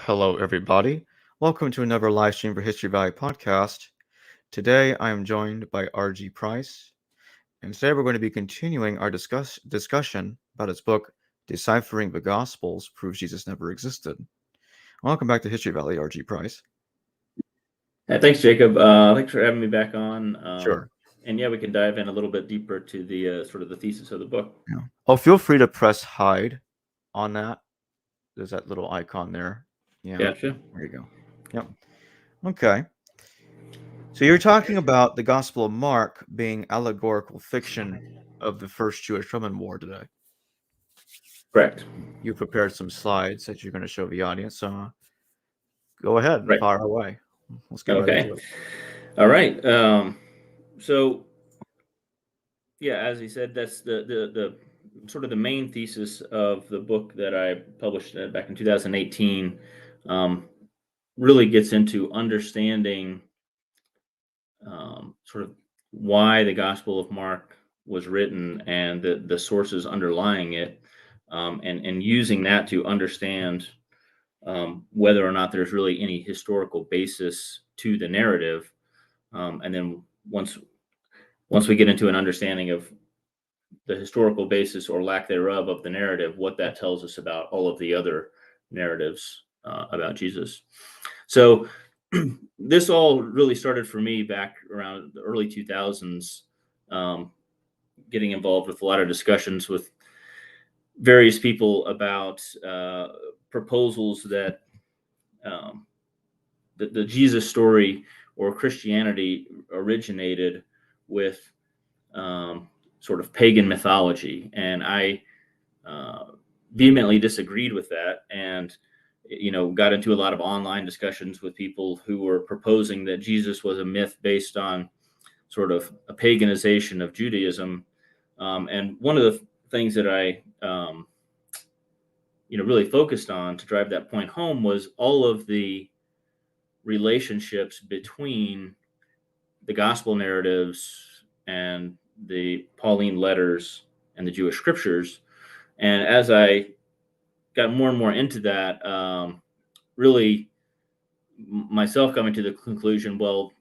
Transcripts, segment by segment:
Hello, everybody. Welcome to another live stream for History Valley podcast. Today, I am joined by R.G. Price, and today we're going to be continuing our discussion about his book, Deciphering the Gospels Proves Jesus Never Existed. Welcome back to History Valley, R.G. Price. Thanks, Jacob. Thanks for having me back on. Sure. And yeah, we can dive in a little bit deeper to the sort of the thesis of the book. Yeah. Oh, feel free to press hide on that. There's that little icon there. Yeah. Gotcha. There you go. Yep. Okay. So you're talking about the Gospel of Mark being allegorical fiction of the First Jewish-Roman War today. Correct. You prepared some slides that you're going to show the audience. So go ahead and Right. fire away. Let's get right into it. All right. So yeah, as he said, that's the sort of the main thesis of the book that I published back in 2018. Really gets into understanding sort of why the Gospel of Mark was written and the sources underlying it, and using that to understand whether or not there's really any historical basis to the narrative. And then once we get into an understanding of the historical basis or lack thereof of the narrative, what that tells us about all of the other narratives about Jesus. So this all really started for me back around the early 2000s, getting involved with a lot of discussions with various people about proposals that the Jesus story or Christianity originated with sort of pagan mythology. And I vehemently disagreed with that, and got into a lot of online discussions with people who were proposing that Jesus was a myth based on sort of a paganization of Judaism. And one of the things that I really focused on to drive that point home was all of the relationships between the gospel narratives and the Pauline letters and the Jewish scriptures. And as I got more and more into that, really myself coming to the conclusion, well,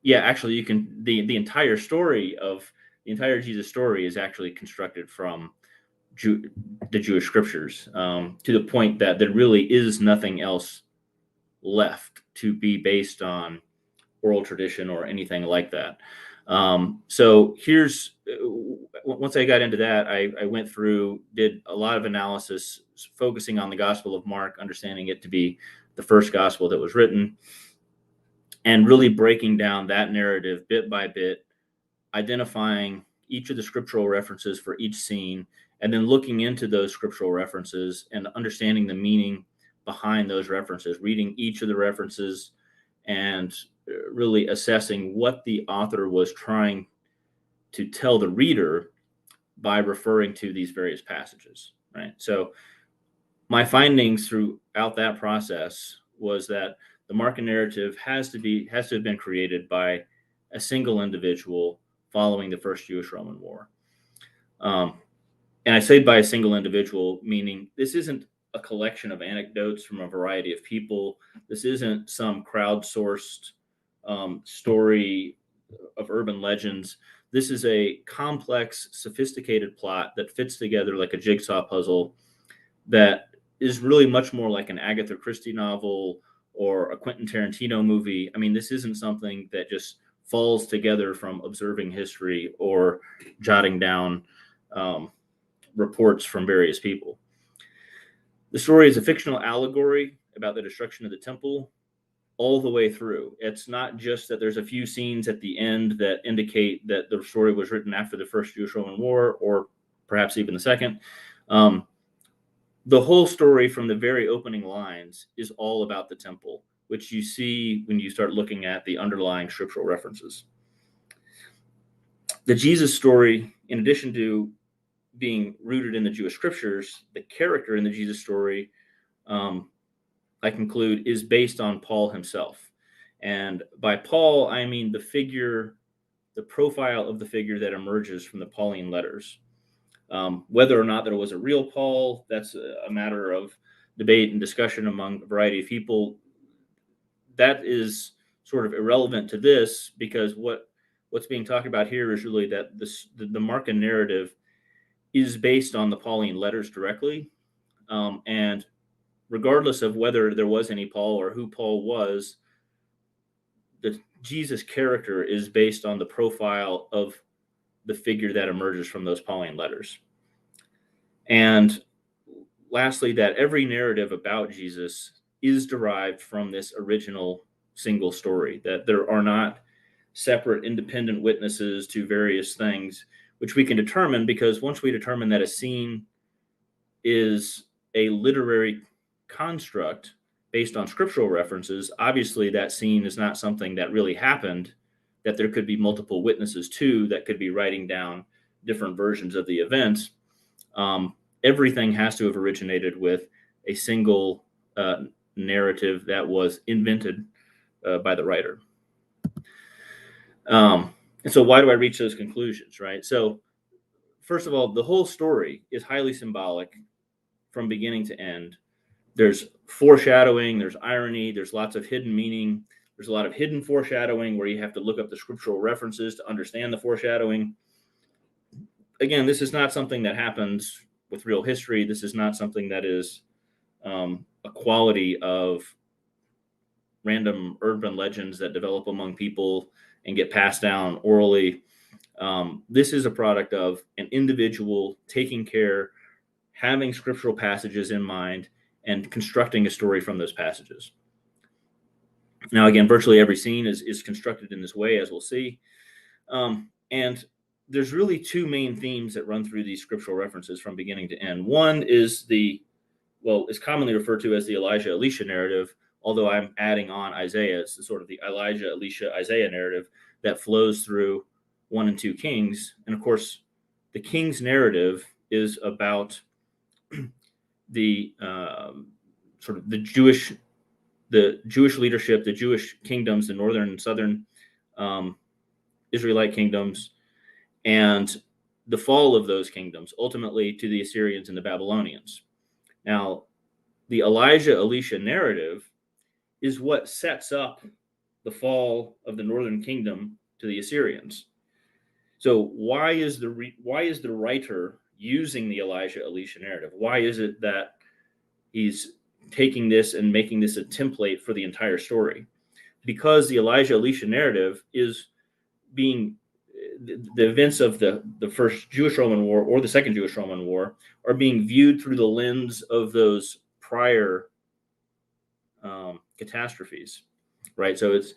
yeah, actually you can, the entire story of the entire Jesus story is actually constructed from the Jewish scriptures, to the point that there really is nothing else left to be based on oral tradition or anything like that. So here's, once I got into that, I went through, did a lot of analysis focusing on the Gospel of Mark, understanding it to be the first gospel that was written, and really breaking down that narrative bit by bit, identifying each of the scriptural references for each scene, and then looking into those scriptural references and understanding the meaning behind those references, reading each of the references and really assessing what the author was trying to tell the reader by referring to these various passages, right? So my findings throughout that process was that the Markan narrative has to have been created by a single individual following the First Jewish-Roman War. And I say by a single individual, meaning this isn't a collection of anecdotes from a variety of people. This isn't some crowdsourced story of urban legends. This is a complex, sophisticated plot that fits together like a jigsaw puzzle that is really much more like an Agatha Christie novel or a Quentin Tarantino movie. I mean, this isn't something that just falls together from observing history or jotting down reports from various people. The story is a fictional allegory about the destruction of the temple all the way through. It's not just that there's a few scenes at the end that indicate that the story was written after the First Jewish-Roman War, or perhaps even the second. The whole story from the very opening lines is all about the temple, which you see when you start looking at the underlying scriptural references. The Jesus story, in addition to being rooted in the Jewish scriptures, the character in the Jesus story, I conclude, is based on Paul himself. And by Paul, I mean the profile of the figure that emerges from the Pauline letters. Whether or not there was a real Paul, that's a matter of debate and discussion among a variety of people, that is sort of irrelevant to this, because what's being talked about here is really that the Markan narrative is based on the Pauline letters directly, and regardless of whether there was any Paul or who Paul was, the Jesus character is based on the profile of the figure that emerges from those Pauline letters. And lastly, that every narrative about Jesus is derived from this original single story, that there are not separate independent witnesses to various things, which we can determine because once we determine that a scene is a literary construct based on scriptural references, obviously that scene is not something that really happened, that there could be multiple witnesses to that could be writing down different versions of the event. Everything has to have originated with a single narrative that was invented by the writer. And so why do I reach those conclusions, right? So first of all, the whole story is highly symbolic from beginning to end. There's foreshadowing, there's irony, there's lots of hidden meaning. There's a lot of hidden foreshadowing where you have to look up the scriptural references to understand the foreshadowing. Again, this is not something that happens with real history. This is not something that is a quality of random urban legends that develop among people and get passed down orally. This is a product of an individual taking care, having scriptural passages in mind, and constructing a story from those passages. Now, again, virtually every scene is constructed in this way, as we'll see. And there's really two main themes that run through these scriptural references from beginning to end. One is is commonly referred to as the Elijah Elisha narrative, although I'm adding on Isaiah. It's sort of the Elijah Elisha Isaiah narrative that flows through 1 and 2 Kings. And of course, the Kings narrative is about the sort of the Jewish leadership, the Jewish kingdoms, the northern and southern Israelite kingdoms, and the fall of those kingdoms, ultimately to the Assyrians and the Babylonians. Now, the Elijah Elisha narrative is what sets up the fall of the northern kingdom to the Assyrians. So why is the writer using the Elijah Elisha narrative? Why is it that he's taking this and making this a template for the entire story? Because the Elijah Elisha narrative is being the events of the first Jewish-Roman War or the second Jewish-Roman War are being viewed through the lens of those prior catastrophes, right? So it's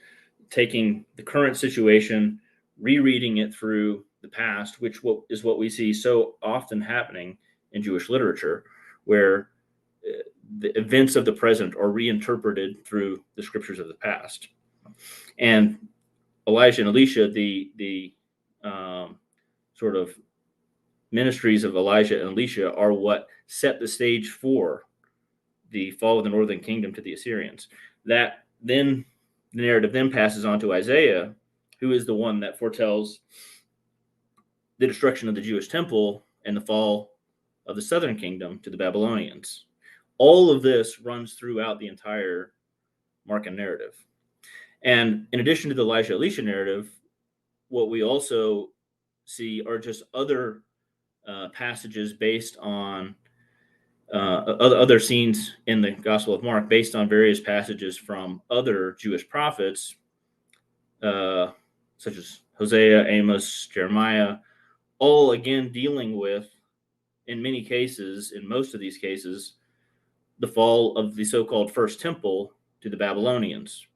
taking the current situation, rereading it through the past, which is what we see so often happening in Jewish literature, where the events of the present are reinterpreted through the scriptures of the past. And Elijah and Elisha, the sort of ministries of Elijah and Elisha, are what set the stage for the fall of the northern kingdom to the Assyrians. That then the narrative then passes on to Isaiah, who is the one that foretells the destruction of the Jewish temple and the fall of the southern kingdom to the Babylonians. All of this runs throughout the entire Markan narrative. And in addition to the Elijah Elisha narrative, what we also see are just other passages based on other scenes in the Gospel of Mark based on various passages from other Jewish prophets, such as Hosea, Amos, Jeremiah, all again dealing with, in many cases, in most of these cases, the fall of the so-called First Temple to the Babylonians.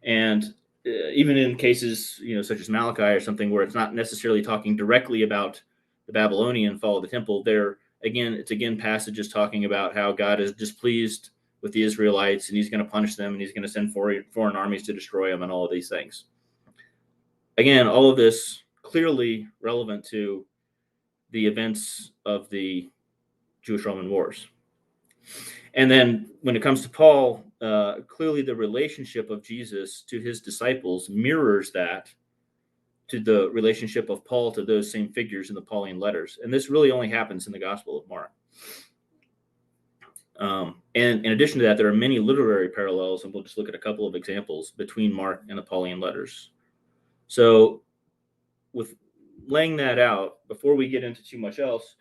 And even in cases, such as Malachi or something, where it's not necessarily talking directly about the Babylonian fall of the temple, it's passages talking about how God is displeased with the Israelites and he's going to punish them and he's going to send foreign armies to destroy them and all of these things. Again, all of this clearly relevant to the events of the Jewish-Roman Wars. And then when it comes to Paul, clearly the relationship of Jesus to his disciples mirrors that to the relationship of Paul to those same figures in the Pauline letters. And this really only happens in the Gospel of Mark. And in addition to that, there are many literary parallels, and we'll just look at a couple of examples between Mark and the Pauline letters. So, with laying that out, before we get into too much else,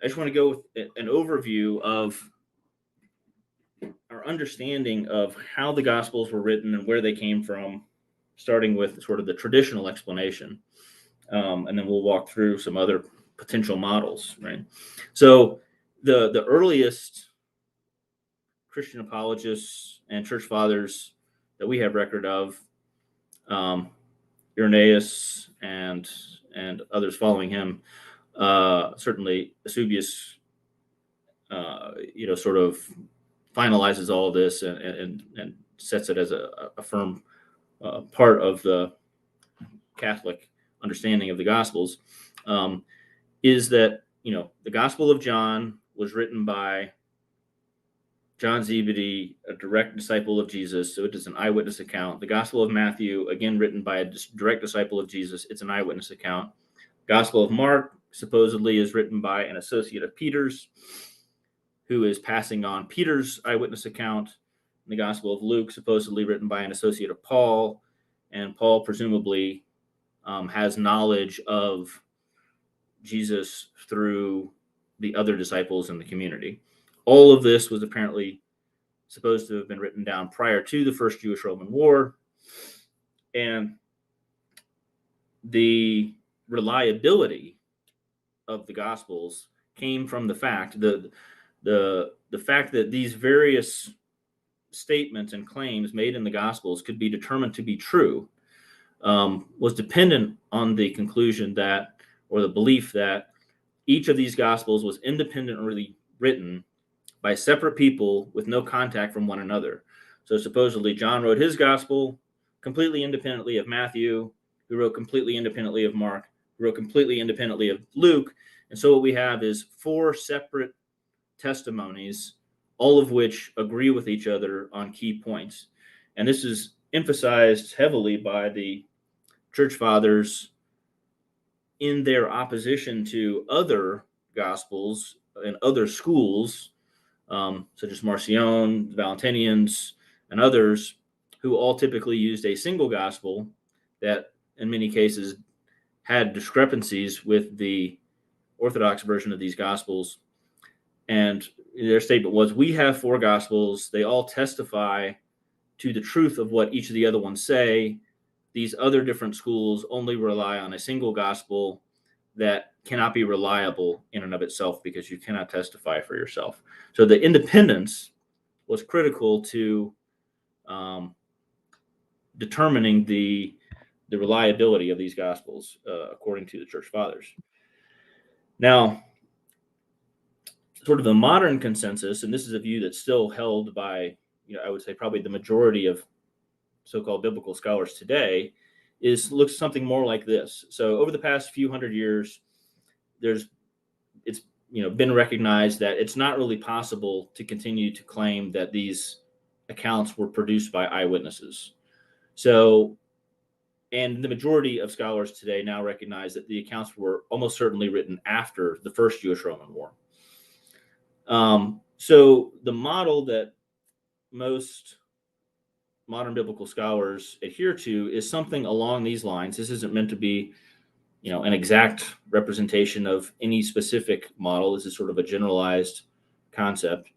I just want to go with an overview of our understanding of how the Gospels were written and where they came from, starting with sort of the traditional explanation. And then we'll walk through some other potential models, right? So, the earliest Christian apologists and church fathers that we have record of, Irenaeus and others following him, certainly Eusebius, sort of finalizes all of this and sets it as a firm part of the Catholic understanding of the Gospels, is that the Gospel of John was written by John Zebedee, a direct disciple of Jesus, so it is an eyewitness account. The Gospel of Matthew, again written by a direct disciple of Jesus, it's an eyewitness account. Gospel of Mark supposedly is written by an associate of Peter's, who is passing on Peter's eyewitness account. The Gospel of Luke supposedly written by an associate of Paul, and Paul presumably has knowledge of Jesus through the other disciples in the community. All of this was apparently supposed to have been written down prior to the First Jewish-Roman War, and the reliability of the Gospels came from the fact that these various statements and claims made in the Gospels could be determined to be true, was dependent on the conclusion that, or the belief that, each of these Gospels was independently written by separate people with no contact from one another. So supposedly John wrote his Gospel completely independently of Matthew, who wrote completely independently of Mark, who wrote completely independently of Luke. And so what we have is 4 separate testimonies, all of which agree with each other on key points. And this is emphasized heavily by the church fathers in their opposition to other Gospels and other schools, such as Marcion, Valentinians, and others, who all typically used a single gospel that in many cases had discrepancies with the Orthodox version of these Gospels. And their statement was, we have 4 Gospels. They all testify to the truth of what each of the other ones say. These other different schools only rely on a single gospel that cannot be reliable in and of itself because you cannot testify for yourself. So the independence was critical to determining the reliability of these Gospels, according to the church fathers. Now, sort of the modern consensus, and this is a view that's still held by, I would say probably the majority of so-called biblical scholars today, looks something more like this. So over the past few hundred years, it's been recognized that it's not really possible to continue to claim that these accounts were produced by eyewitnesses. So, and the majority of scholars today now recognize that the accounts were almost certainly written after the First Jewish-Roman War. So the model that most modern biblical scholars adhere to is something along these lines. This isn't meant to be, an exact representation of any specific model. This is sort of a generalized concept,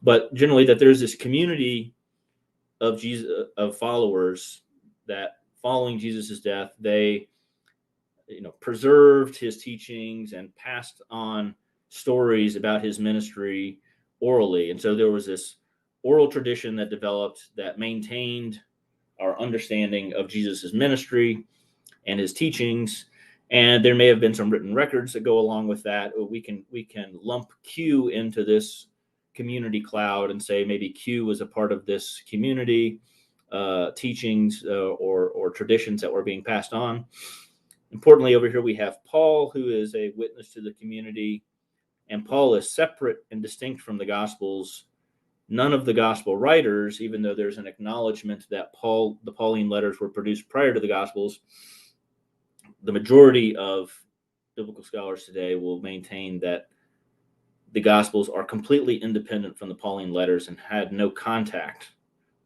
but generally that there's this community of Jesus, of followers, that following Jesus's death, they, preserved his teachings and passed on stories about his ministry orally. And so there was this oral tradition that developed that maintained our understanding of Jesus's ministry and his teachings. And there may have been some written records that go along with that. We can lump Q into this community cloud and say maybe Q was a part of this community teachings or traditions that were being passed on. Importantly, over here we have Paul, who is a witness to the community, and Paul is separate and distinct from the Gospels. None of the Gospel writers, even though there's an acknowledgement that the Pauline letters were produced prior to the Gospels, the majority of biblical scholars today will maintain that the Gospels are completely independent from the Pauline letters and had no contact.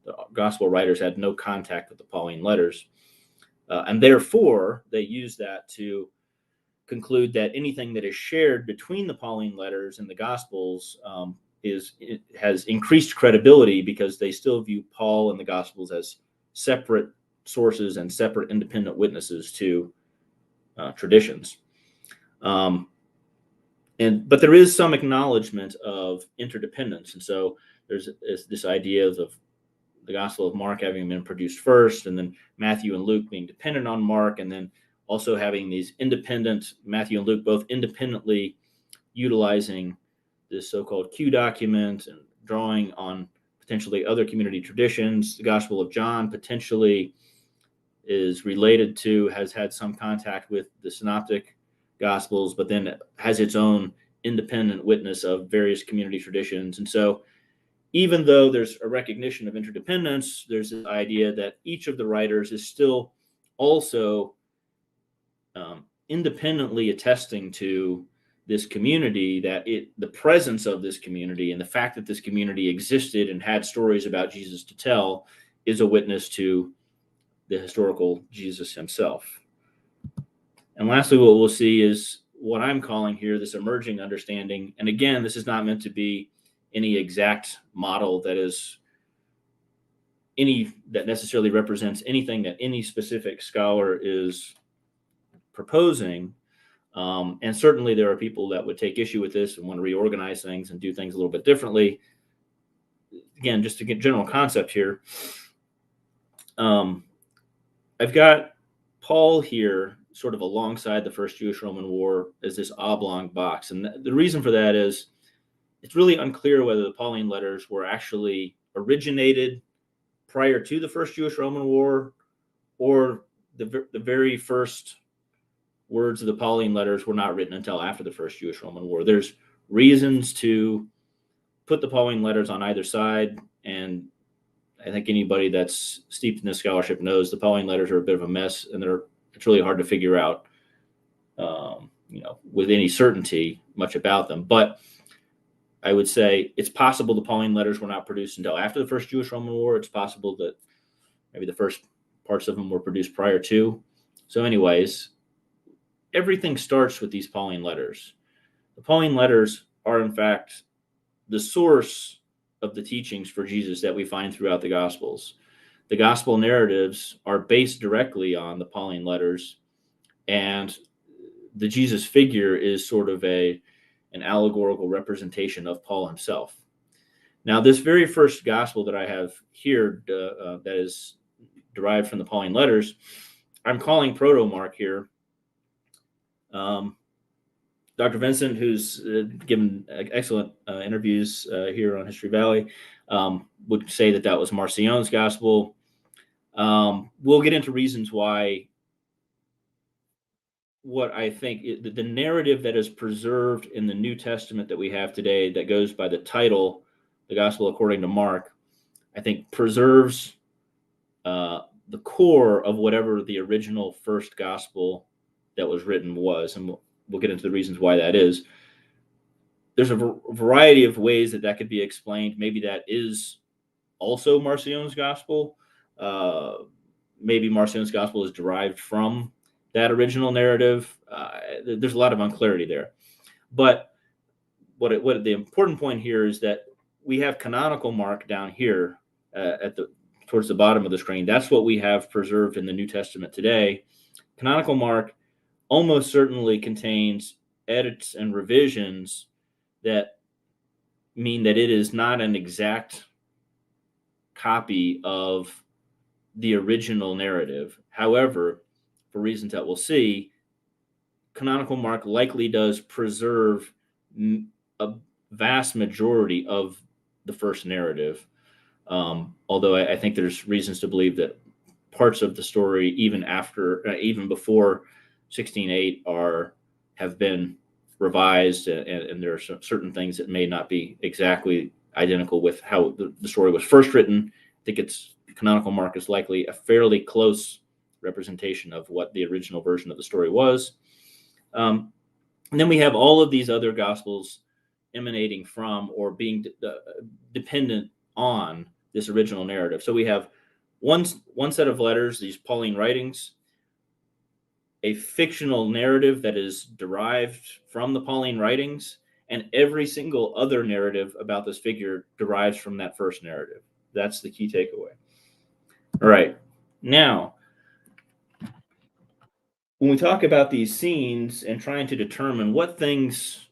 The Gospel writers had no contact with the Pauline letters. And therefore, they use that to conclude that anything that is shared between the Pauline letters and the Gospels has increased credibility, because they still view Paul and the Gospels as separate sources and separate independent witnesses to traditions. But there is some acknowledgement of interdependence, and so there's this idea of the Gospel of Mark having been produced first, and then Matthew and Luke being dependent on Mark, and then also having these independent, Matthew and Luke both independently utilizing this so-called Q document and drawing on potentially other community traditions. The Gospel of John potentially is related to, has had some contact with the Synoptic Gospels, but then has its own independent witness of various community traditions. And so even though there's a recognition of interdependence, there's this idea that each of the writers is still also independently attesting to this community, that the presence of this community and the fact that this community existed and had stories about Jesus to tell is a witness to the historical Jesus himself. And lastly, what we'll see is what I'm calling here this emerging understanding. And again, this is not meant to be any exact model that necessarily represents anything that any specific scholar is proposing. And certainly there are people that would take issue with this and want to reorganize things and do things a little bit differently. Again, just to get general concept here, I've got Paul here sort of alongside the First Jewish-Roman War as this oblong box. And the reason for that is it's really unclear whether the Pauline letters were actually originated prior to the First Jewish-Roman War, or the very first words of the Pauline letters were not written until after the First Jewish-Roman War. There's reasons to put the Pauline letters on either side, and I think anybody that's steeped in this scholarship knows the Pauline letters are a bit of a mess, and it's really hard to figure out, with any certainty much about them. But I would say it's possible the Pauline letters were not produced until after the First Jewish-Roman War. It's possible that maybe the first parts of them were produced prior to. So anyways, everything starts with these Pauline letters. The Pauline letters are, in fact, the source of the teachings for Jesus that we find throughout the Gospels. The Gospel narratives are based directly on the Pauline letters, and the Jesus figure is sort of an allegorical representation of Paul himself. Now, this very first Gospel that I have here that is derived from the Pauline letters, I'm calling Proto-Mark here. Dr. Vincent, who's given excellent interviews here on History Valley, would say that was Marcion's Gospel. We'll get into reasons why. What I think the narrative that is preserved in the New Testament that we have today, that goes by the title, the Gospel according to Mark, I think preserves the core of whatever the original first Gospel that was written was. And we'll get into the reasons why that is. There's a variety of ways that could be explained. Maybe that is also Marcion's Gospel. Maybe Marcion's Gospel is derived from that original narrative. There's a lot of unclarity there. But what the important point here is that we have canonical Mark down here towards the bottom of the screen. That's what we have preserved in the New Testament today. Canonical Mark almost certainly contains edits and revisions that mean that it is not an exact copy of the original narrative. However, for reasons that we'll see, canonical Mark likely does preserve a vast majority of the first narrative. Although I think there's reasons to believe that parts of the story, even before 16:8, have been revised, and there are certain things that may not be exactly identical with how the story was first written. I think canonical Mark is likely a fairly close representation of what the original version of the story was. And then we have all of these other Gospels emanating from or being dependent on this original narrative. So we have one set of letters, these Pauline writings, a fictional narrative that is derived from the Pauline writings, and every single other narrative about this figure derives from that first narrative. That's the key takeaway. All right. Now, when we talk about these scenes and trying to determine what things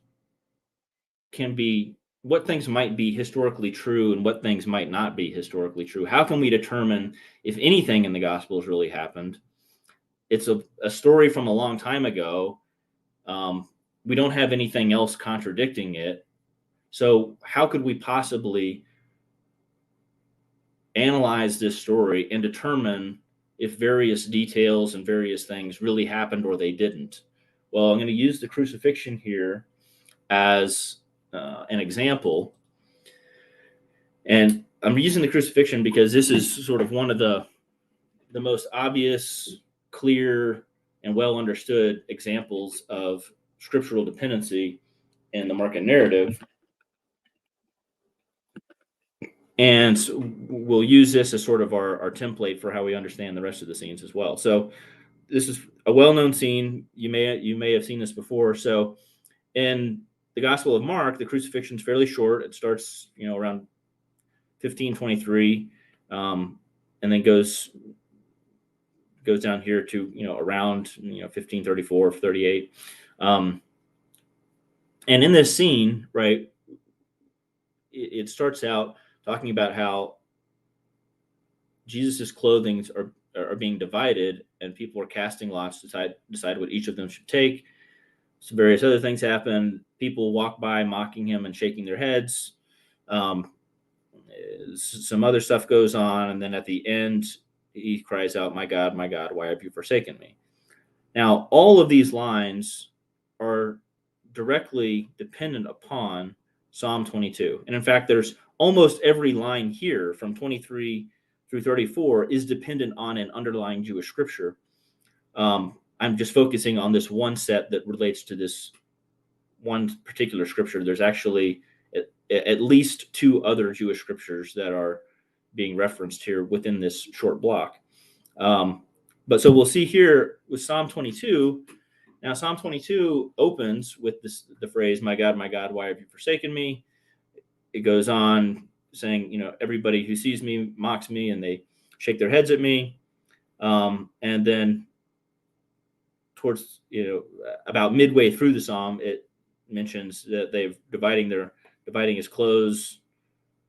might be historically true and what things might not be historically true, how can we determine if anything in the Gospels really happened? It's a story from a long time ago. We don't have anything else contradicting it. So how could we possibly analyze this story and determine if various details and various things really happened or they didn't? Well, I'm going to use the crucifixion here as an example. And I'm using the crucifixion because this is sort of one of the most obvious, clear, and well understood examples of scriptural dependency in the Markan narrative. And we'll use this as sort of our template for how we understand the rest of the scenes as well. So this is a well-known scene. You may have seen this before. So in the Gospel of Mark, the crucifixion is fairly short. It starts, around 15:23, and then goes down here to around 15:34, 38. And in this scene, right, it starts out talking about how Jesus's clothing are being divided, and people are casting lots to decide what each of them should take. Some various other things happen. People walk by mocking him and shaking their heads. Some other stuff goes on, and then at the end, he cries out, my God, why have you forsaken me?" Now, all of these lines are directly dependent upon Psalm 22. And in fact, there's almost every line here from 23 through 34 is dependent on an underlying Jewish scripture. I'm just focusing on this one set that relates to this one particular scripture. There's actually at least two other Jewish scriptures that are being referenced here within this short block. But so we'll see here with Psalm 22. Now, Psalm 22 opens with the phrase, my God, why have you forsaken me?" It goes on saying, everybody who sees me mocks me and they shake their heads at me. And then towards, about midway through the Psalm, it mentions that they've dividing his clothes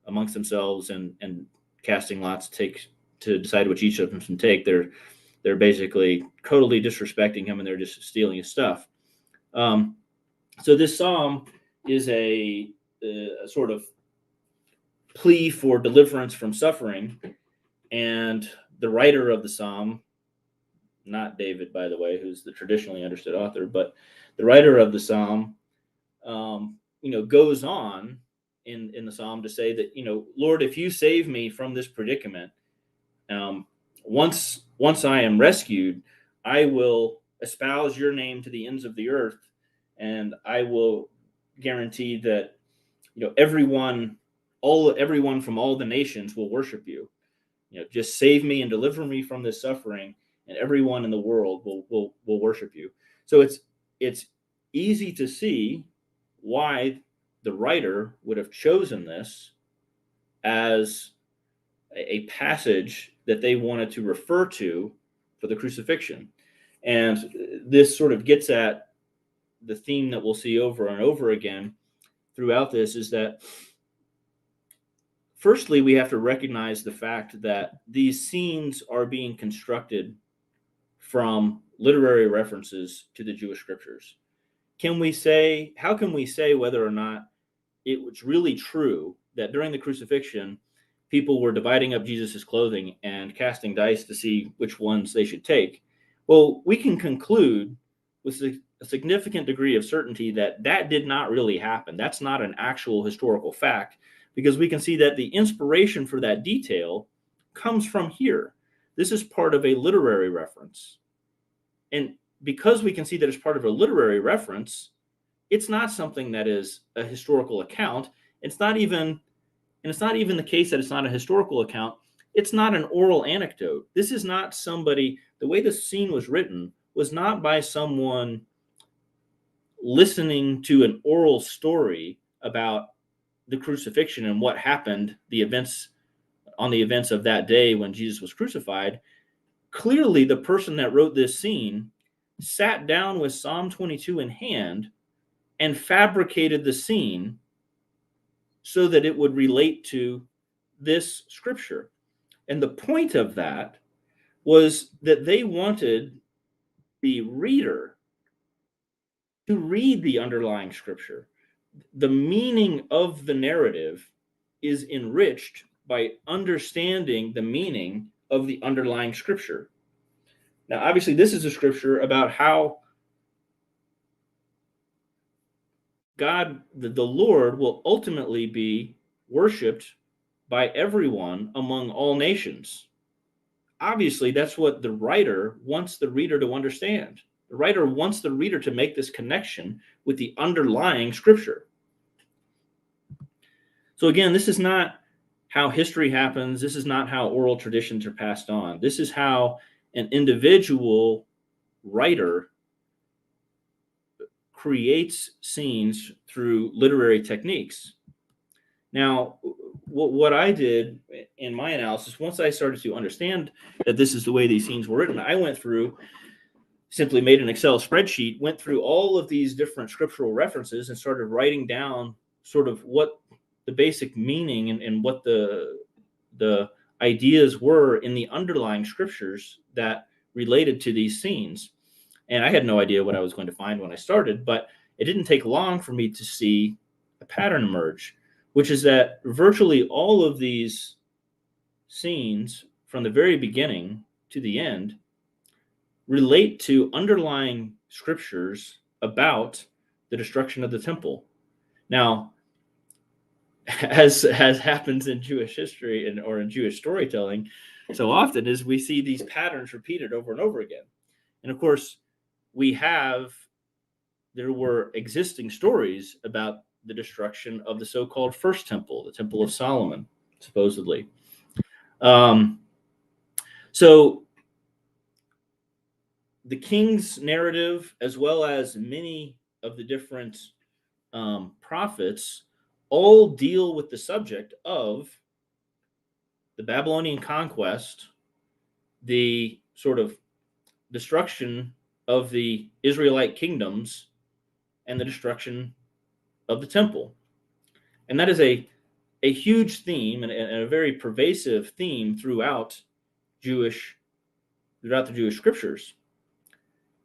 amongst themselves and casting lots to decide which each of them can take. They're basically totally disrespecting him, and they're just stealing his stuff. So this psalm is a sort of plea for deliverance from suffering, and the writer of the psalm, not David, by the way, who's the traditionally understood author, but the writer of the psalm, goes on in the psalm to say that, Lord, if you save me from this predicament, once I am rescued, I will espouse your name to the ends of the earth, and I will guarantee that everyone from all the nations will worship you. Just save me and deliver me from this suffering, and everyone in the world will worship you. So it's easy to see why the writer would have chosen this as a passage that they wanted to refer to for the crucifixion. And this sort of gets at the theme that we'll see over and over again throughout this, is that firstly, we have to recognize the fact that these scenes are being constructed from literary references to the Jewish scriptures. How can we say whether or not it was really true that during the crucifixion, people were dividing up Jesus's clothing and casting dice to see which ones they should take? Well, we can conclude with a significant degree of certainty that did not really happen. That's not an actual historical fact, because we can see that the inspiration for that detail comes from here. This is part of a literary reference. And because we can see that it's part of a literary reference, it's not something that is a historical account. It's not even, and it's not even the case that it's not a historical account. It's not an oral anecdote. This is not somebody, the way the scene was written was not by someone listening to an oral story about the crucifixion and what happened, the events of that day when Jesus was crucified. Clearly, the person that wrote this scene sat down with Psalm 22 in hand and fabricated the scene so that it would relate to this scripture. And the point of that was that they wanted the reader to read the underlying scripture. The meaning of the narrative is enriched by understanding the meaning of the underlying scripture. Now, obviously, this is a scripture about how God, the Lord, will ultimately be worshiped by everyone among all nations. Obviously, that's what the writer wants the reader to understand. The writer wants the reader to make this connection with the underlying scripture. So again, this is not how history happens. This is not how oral traditions are passed on. This is how an individual writer creates scenes through literary techniques. Now, what I did in my analysis, once I started to understand that this is the way these scenes were written, I went through, simply made an Excel spreadsheet, went through all of these different scriptural references and started writing down sort of what the basic meaning and what the ideas were in the underlying scriptures that related to these scenes. And I had no idea what I was going to find when I started, but it didn't take long for me to see a pattern emerge, which is that virtually all of these scenes from the very beginning to the end relate to underlying scriptures about the destruction of the temple. Now, as happens in Jewish history or in Jewish storytelling, so often is we see these patterns repeated over and over again. And of course, there were existing stories about the destruction of the so-called first temple, the Temple of Solomon, supposedly. So the king's narrative, as well as many of the different prophets, all deal with the subject of the Babylonian conquest, the sort of destruction of the Israelite kingdoms, and the destruction of the temple. And that is a huge theme and a very pervasive theme throughout the Jewish scriptures.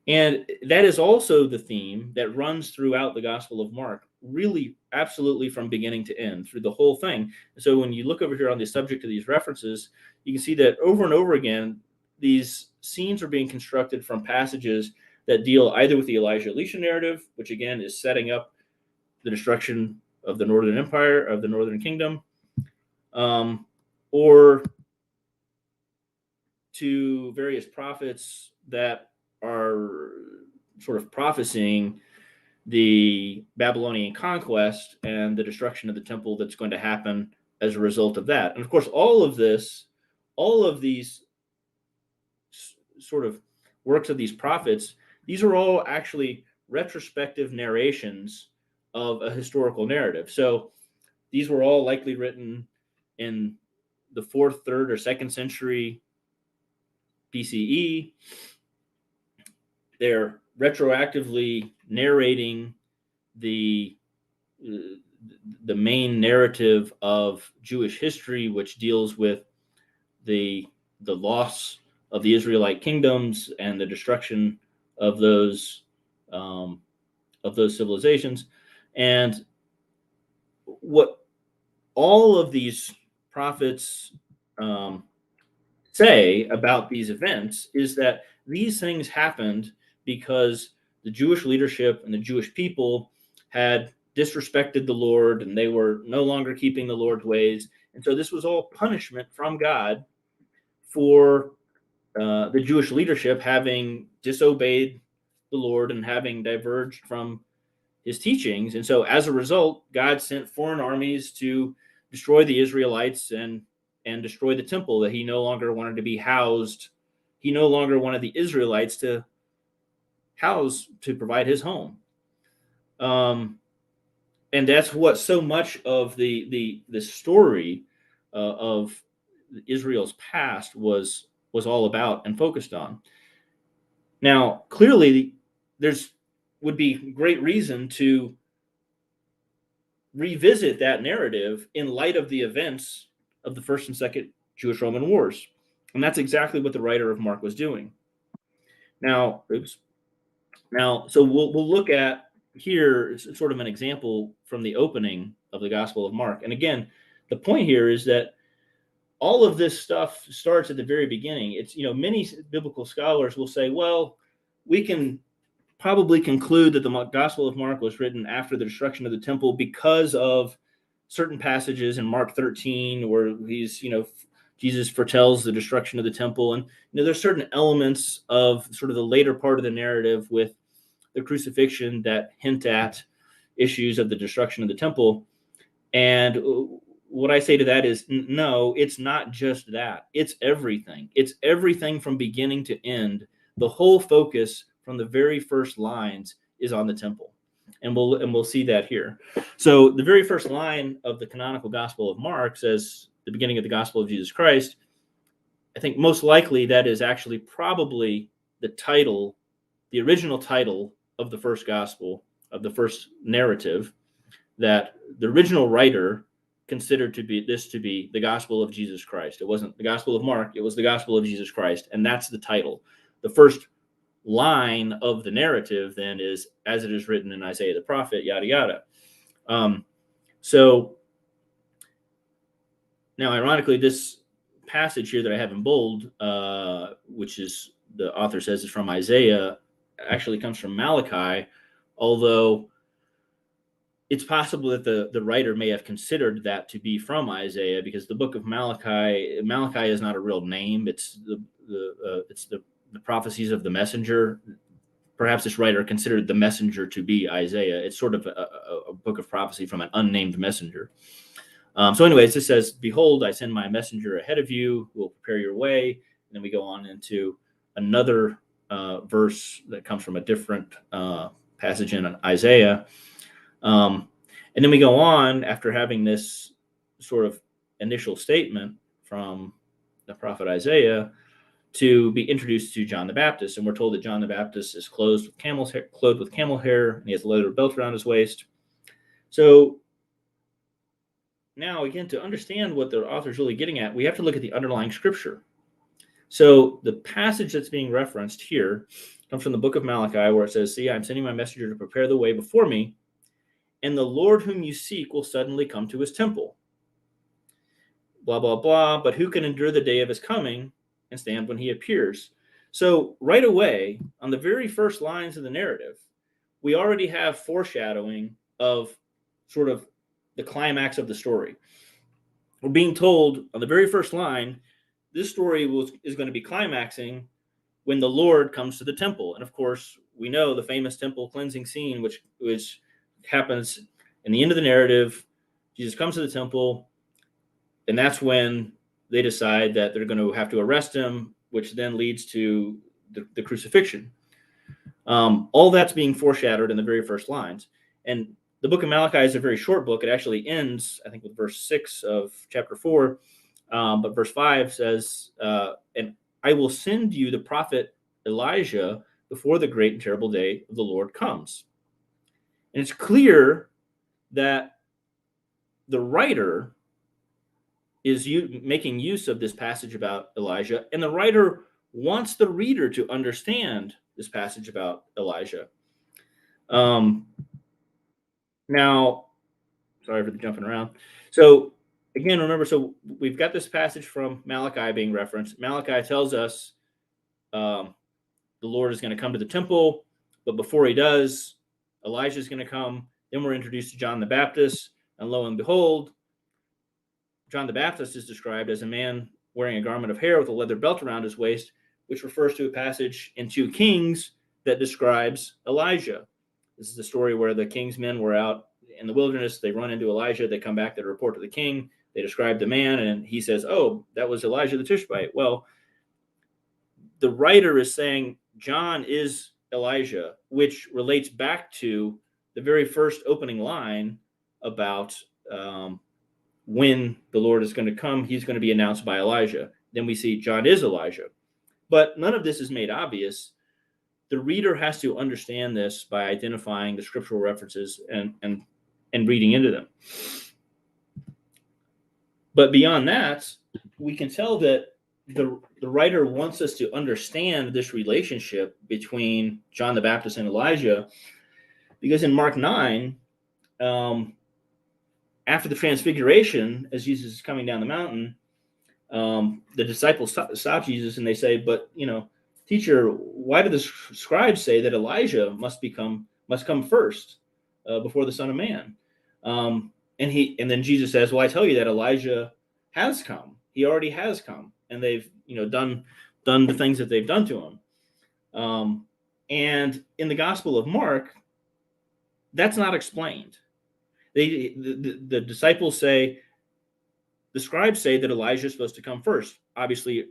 And that is also the theme that runs throughout the Gospel of Mark, really absolutely from beginning to end through the whole thing. So when you look over here on the subject of these references, you can see that over and over again, these scenes are being constructed from passages that deal either with the Elijah-Elisha narrative, which again is setting up the destruction of the Northern Empire, of the Northern Kingdom, or to various prophets that are sort of prophesying the Babylonian conquest and the destruction of the temple that's going to happen as a result of that. And of course, all of these sort of works of these prophets, these are all actually retrospective narrations of a historical narrative. So these were all likely written in the 4th, 3rd, or 2nd century BCE. They're retroactively narrating the main narrative of Jewish history, which deals with the loss of the Israelite kingdoms and the destruction of those civilizations. And what all of these prophets say about these events is that these things happened because the Jewish leadership and the Jewish people had disrespected the Lord and they were no longer keeping the Lord's ways. And so this was all punishment from God for the Jewish leadership having disobeyed the Lord and having diverged from his teachings. And so as a result, God sent foreign armies to destroy the Israelites and destroy the temple that he no longer wanted to be housed. He no longer wanted the Israelites to house, to provide his home. And that's what so much of the story of Israel's past was all about and focused on. Now, clearly, there's would be great reason to revisit that narrative in light of the events of the First and Second Jewish-Roman Wars, and that's exactly what the writer of Mark was doing. Now, so we'll look at here sort of an example from the opening of the Gospel of Mark. And again, the point here is that all of this stuff starts at the very beginning. It's, many biblical scholars will say, well, we can probably conclude that the Gospel of Mark was written after the destruction of the temple because of certain passages in Mark 13 where Jesus foretells the destruction of the temple. And, there's certain elements of sort of the later part of the narrative with the crucifixion that hint at issues of the destruction of the temple. And what I say to that is, no, it's not just that. It's everything. It's everything from beginning to end. The whole focus from the very first lines is on the temple. And we'll see that here. So the very first line of the canonical Gospel of Mark says, the beginning of the Gospel of Jesus Christ. I think most likely that is actually probably the title, the original title of the first gospel, of the first narrative, that the original writer considered to be the Gospel of Jesus Christ. It wasn't the Gospel of Mark, it was the Gospel of Jesus Christ, and that's the title. The first line of the narrative then is, as it is written in Isaiah the prophet, yada yada. So now, ironically, this passage here that I have in bold, which is, the author says, is from Isaiah, actually comes from Malachi, although it's possible that the writer may have considered that to be from Isaiah, because the book of Malachi is not a real name. It's the prophecies of the messenger. Perhaps this writer considered the messenger to be Isaiah. It's sort of a book of prophecy from an unnamed messenger. So anyways, it says, behold, I send my messenger ahead of you who will prepare your way. And then we go on into another verse that comes from a different passage in Isaiah. And then we go on, after having this sort of initial statement from the prophet Isaiah, to be introduced to John the Baptist. And we're told that John the Baptist is clothed with camel hair, and he has a leather belt around his waist. So now, again, to understand what the author is really getting at, we have to look at the underlying scripture. So the passage that's being referenced here comes from the book of Malachi, where it says, see, I'm sending my messenger to prepare the way before me, and the Lord whom you seek will suddenly come to his temple. Blah, blah, blah. But who can endure the day of his coming and stand when he appears? So right away, on the very first lines of the narrative, we already have foreshadowing of sort of the climax of the story. We're being told on the very first line, this story is going to be climaxing when the Lord comes to the temple. And of course, we know the famous temple cleansing scene, which happens in the end of the narrative. Jesus comes to the temple, and that's when they decide that they're going to have to arrest him, which then leads to the crucifixion. All that's being foreshadowed in the very first lines. And the book of Malachi is a very short book. It actually ends, I think, with verse 6 of chapter 4. But verse 5 says, and I will send you the prophet Elijah before the great and terrible day of the Lord comes. And it's clear that the writer is making use of this passage about Elijah, and the writer wants the reader to understand this passage about Elijah. Now, sorry for the jumping around. So again, remember, so we've got this passage from Malachi being referenced. Malachi tells us the Lord is going to come to the temple, but before he does, Elijah is going to come. Then we're introduced to John the Baptist, and lo and behold, John the Baptist is described as a man wearing a garment of hair with a leather belt around his waist, which refers to a passage in 2 Kings that describes Elijah. This is the story where the king's men were out in the wilderness. They run into Elijah. They come back. They report to the king. They describe the man, and he says, "Oh, that was Elijah the Tishbite." Well, the writer is saying John is Elijah, which relates back to the very first opening line about when the Lord is going to come. He's going to be announced by Elijah. Then we see John is Elijah. But none of this is made obvious. The reader has to understand this by identifying the scriptural references and reading into them. But beyond that, we can tell that the writer wants us to understand this relationship between John the Baptist and Elijah, because in Mark 9, after the transfiguration, as Jesus is coming down the mountain, the disciples stop Jesus and they say, "But teacher, why do the scribes say that Elijah must come first before the Son of Man?" And then Jesus says, "Well, I tell you that Elijah has come. He already has come, and they've done the things that they've done to him." And in the Gospel of Mark, that's not explained. The disciples say, the scribes say that Elijah is supposed to come first, obviously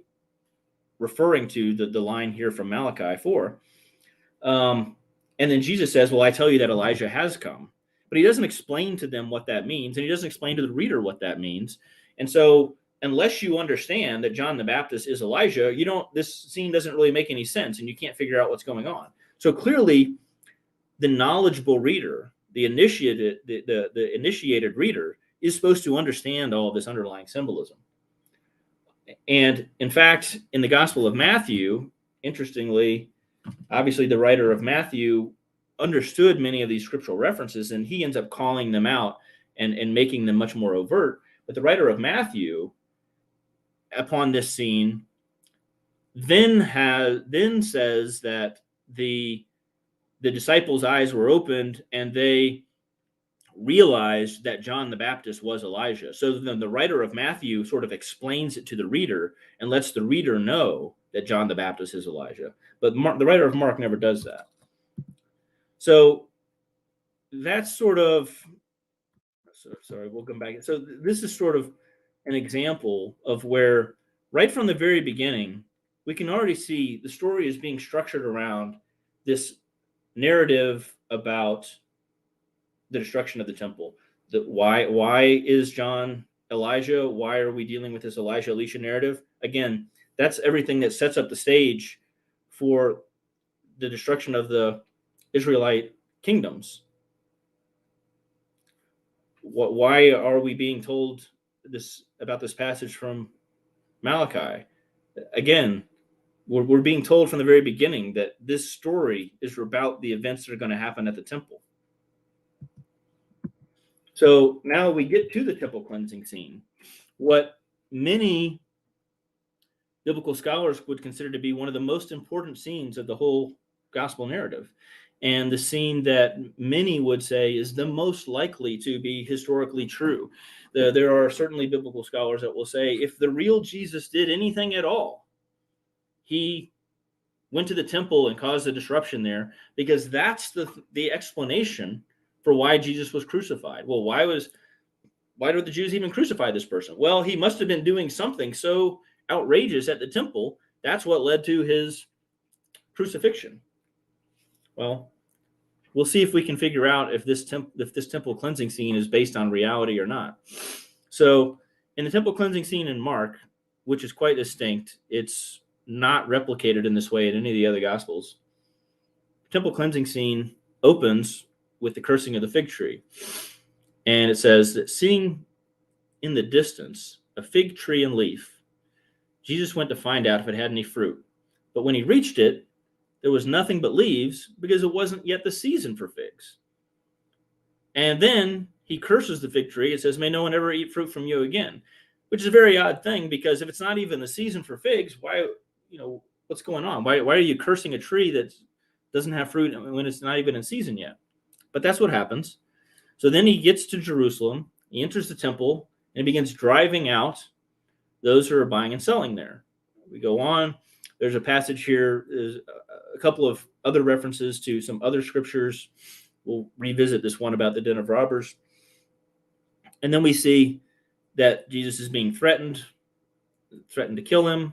referring to the line here from Malachi 4. And then Jesus says, "Well, I tell you that Elijah has come." But he doesn't explain to them what that means, and he doesn't explain to the reader what that means. And so unless you understand that John the Baptist is Elijah, this scene doesn't really make any sense, and you can't figure out what's going on. So clearly, the knowledgeable reader, the initiated reader, is supposed to understand all of this underlying symbolism. And in fact, in the Gospel of Matthew, interestingly, obviously the writer of Matthew understood many of these scriptural references, and he ends up calling them out and making them much more overt. But the writer of Matthew, upon this scene, then says that the disciples' eyes were opened and they realized that John the Baptist was Elijah. So then the writer of Matthew sort of explains it to the reader and lets the reader know that John the Baptist is Elijah. But the writer of Mark never does that. So that's sort of, sorry, we'll come back. So this is sort of an example of where right from the very beginning, we can already see the story is being structured around this narrative about the destruction of the temple. Why is John Elijah? Why are we dealing with this Elijah-Elisha narrative? Again, that's everything that sets up the stage for the destruction of the Israelite kingdoms. Why are we being told this about this passage from Malachi? Again, we're being told from the very beginning that this story is about the events that are going to happen at the temple. So now we get to the temple cleansing scene, what many biblical scholars would consider to be one of the most important scenes of the whole gospel narrative, and the scene that many would say is the most likely to be historically true. There are certainly biblical scholars that will say if the real Jesus did anything at all, he went to the temple and caused a disruption there, because that's the explanation for why Jesus was crucified. Well, why did the Jews even crucify this person? Well, he must have been doing something so outrageous at the temple. That's what led to his crucifixion. Well, we'll see if we can figure out if this temple cleansing scene is based on reality or not. So in the temple cleansing scene in Mark, which is quite distinct, it's not replicated in this way in any of the other gospels. The temple cleansing scene opens with the cursing of the fig tree. And it says that seeing in the distance a fig tree and leaf, Jesus went to find out if it had any fruit. But when he reached it, there was nothing but leaves, because it wasn't yet the season for figs. And then he curses the fig tree. It says, "May no one ever eat fruit from you again," which is a very odd thing, because if it's not even the season for figs, why, what's going on? Why are you cursing a tree that doesn't have fruit when it's not even in season yet? But that's what happens. So then he gets to Jerusalem, he enters the temple, and begins driving out those who are buying and selling there. We go on. There's a passage here, there's a couple of other references to some other scriptures we'll revisit this one about the den of robbers. And then we see that Jesus is being threatened to kill him.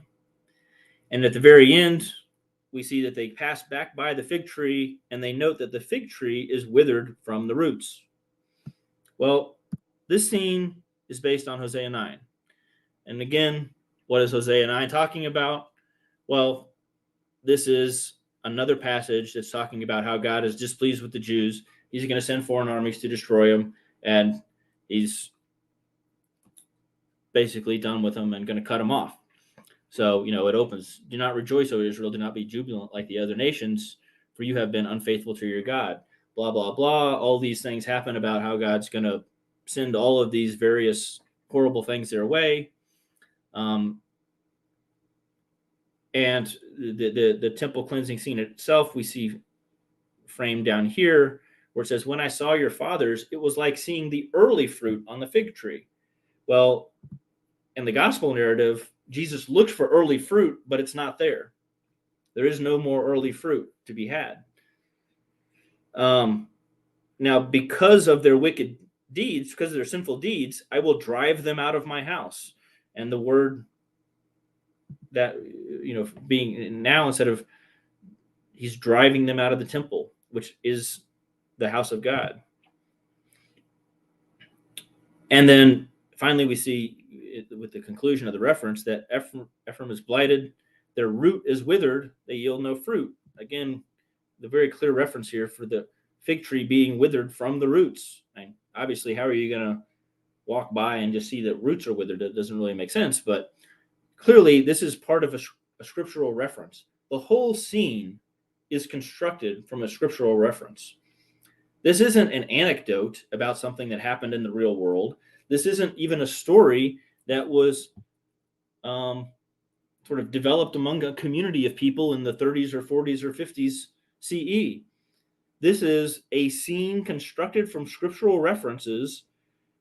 And at the very end, we see that they pass back by the fig tree and they note that the fig tree is withered from the roots. Well, this scene is based on Hosea 9. And again, what is Hosea 9 talking about? Well, this is another passage that's talking about how God is displeased with the Jews. He's going to send foreign armies to destroy them, and he's basically done with them and going to cut them off. So, it opens, do not rejoice, O Israel, do not be jubilant like the other nations, for you have been unfaithful to your God. Blah, blah, blah. All these things happen about how God's going to send all of these various horrible things their way. And the temple cleansing scene itself, we see framed down here, where it says, when I saw your fathers, it was like seeing the early fruit on the fig tree. Well, in the gospel narrative, Jesus looked for early fruit, but it's not there. There is no more early fruit to be had. Now, because of their wicked deeds, because of their sinful deeds, I will drive them out of my house. And the word that, being now, instead of he's driving them out of the temple, which is the house of God. And then finally, we see with the conclusion of the reference that Ephraim is blighted, their root is withered, they yield no fruit. Again, the very clear reference here for the fig tree being withered from the roots. And obviously, how are you going to walk by and just see that roots are withered? That doesn't really make sense. But clearly, this is part of a scriptural reference. The whole scene is constructed from a scriptural reference. This isn't an anecdote about something that happened in the real world. This isn't even a story that was sort of developed among a community of people in the 30s or 40s or 50s CE. This is a scene constructed from scriptural references,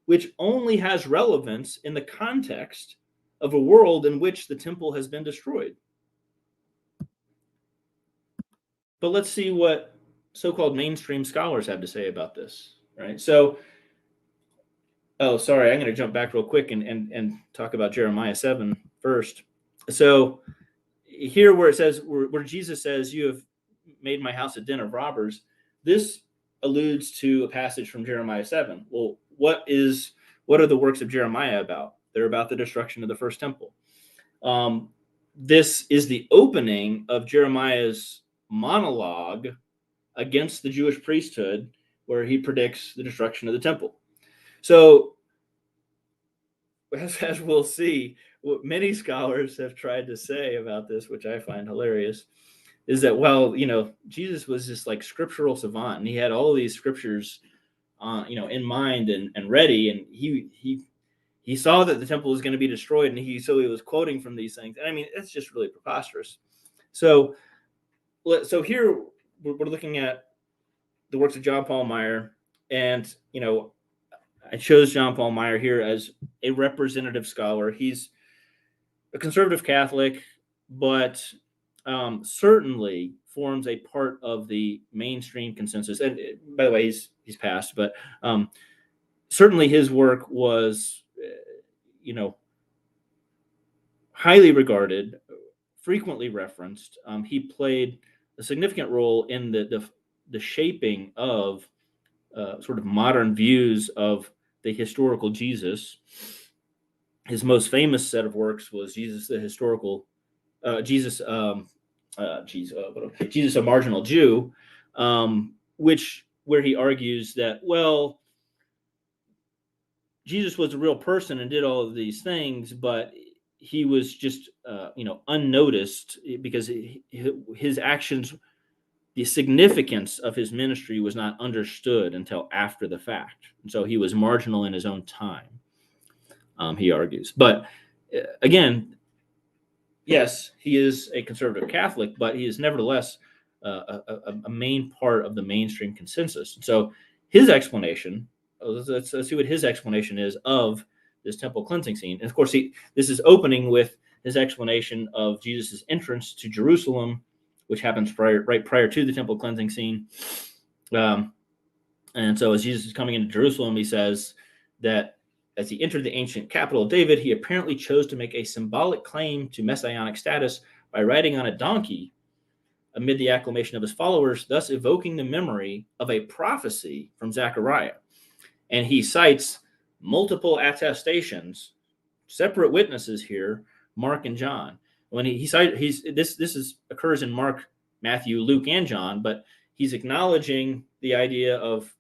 which only has relevance in the context of a world in which the temple has been destroyed. But let's see what so-called mainstream scholars have to say about this, right? So, I'm going to jump back real quick and talk about Jeremiah 7 first. So here where it says, where Jesus says, you have made my house a den of robbers, this alludes to a passage from Jeremiah 7. Well, what are the works of Jeremiah about? They're about the destruction of the first temple. This is the opening of Jeremiah's monologue against the Jewish priesthood, where he predicts the destruction of the temple. So, as we'll see, what many scholars have tried to say about this, which I find hilarious, is that, well, Jesus was this like scriptural savant, and he had all these scriptures, in mind and ready, and he saw that the temple was going to be destroyed, and he was quoting from these things. And I mean, it's just really preposterous. So here we're looking at the works of John Paul Meyer, and I chose John Paul Meyer here as a representative scholar. He's a conservative Catholic, but certainly forms a part of the mainstream consensus. And by the way, he's passed, but certainly his work was, highly regarded, frequently referenced. He played a significant role in the shaping of sort of modern views of the historical Jesus. His most famous set of works was Jesus, the historical Jesus, Jesus, a marginal Jew, where he argues that, well, Jesus was a real person and did all of these things, but he was just, unnoticed because his actions, the significance of his ministry was not understood until after the fact. And so he was marginal in his own time, he argues. But again, yes, he is a conservative Catholic, but he is nevertheless a main part of the mainstream consensus. So his explanation, let's see what his explanation is of this temple cleansing scene. And of course, this is opening with his explanation of Jesus' entrance to Jerusalem, which happens right prior to the temple cleansing scene. And so as Jesus is coming into Jerusalem, he says that as he entered the ancient capital of David, he apparently chose to make a symbolic claim to messianic status by riding on a donkey amid the acclamation of his followers, thus evoking the memory of a prophecy from Zechariah. And he cites multiple attestations, separate witnesses here, Mark and John. When he cites, this occurs in Mark, Matthew, Luke, and John, but he's acknowledging the idea of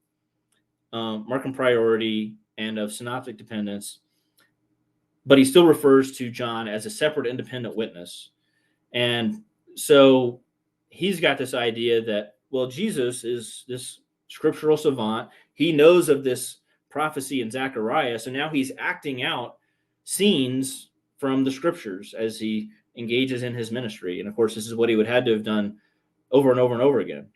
Markan priority and of synoptic dependence, but he still refers to John as a separate independent witness. And so he's got this idea that, well, Jesus is this scriptural savant. He knows of this prophecy in Zechariah. So now he's acting out scenes from the scriptures as he engages in his ministry. And of course, this is what he would have to have done over and over and over again.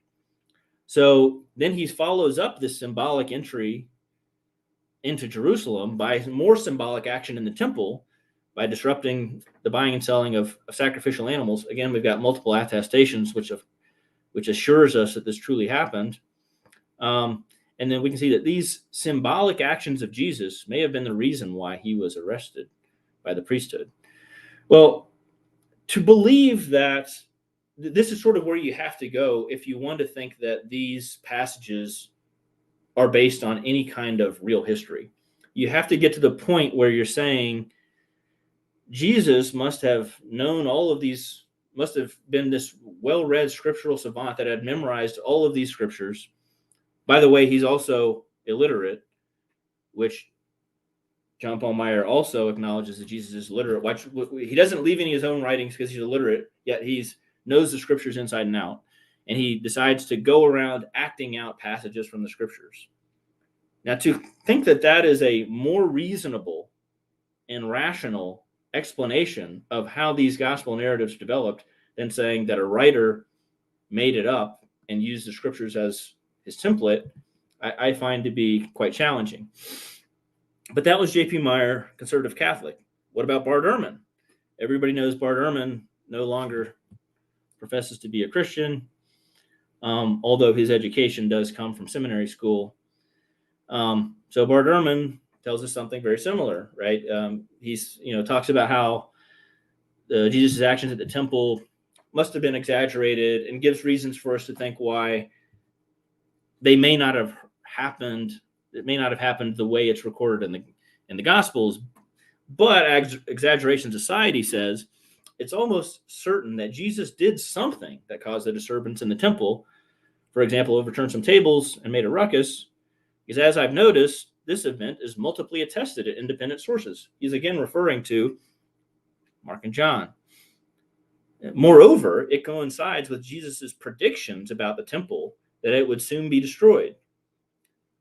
So then he follows up this symbolic entry into Jerusalem by more symbolic action in the temple, by disrupting the buying and selling of sacrificial animals. Again, we've got multiple attestations which assures us that this truly happened. And then we can see that these symbolic actions of Jesus may have been the reason why he was arrested by the priesthood. Well, to believe that, this is sort of where you have to go if you want to think that these passages are based on any kind of real history. You have to get to the point where you're saying Jesus must have known all of these, must have been this well-read scriptural savant that had memorized all of these scriptures. By the way, he's also illiterate, which John Paul Meyer also acknowledges that Jesus is illiterate. He doesn't leave any of his own writings because he's illiterate, yet he knows the scriptures inside and out. And he decides to go around acting out passages from the scriptures. Now, to think that that is a more reasonable and rational explanation of how these gospel narratives developed than saying that a writer made it up and used the scriptures as his template, I find to be quite challenging. But that was J.P. Meyer, conservative Catholic. What about Bart Ehrman? Everybody knows Bart Ehrman no longer professes to be a Christian, although his education does come from seminary school. So Bart Ehrman tells us something very similar, right? He's, talks about how Jesus' actions at the temple must have been exaggerated, and gives reasons for us to think why they may not have happened. It may not have happened the way it's recorded in the Gospels. But exaggeration society says it's almost certain that Jesus did something that caused a disturbance in the temple. For example, overturned some tables and made a ruckus. Because as I've noticed, this event is multiply attested at independent sources. He's again referring to Mark and John. Moreover, it coincides with Jesus' predictions about the temple that it would soon be destroyed.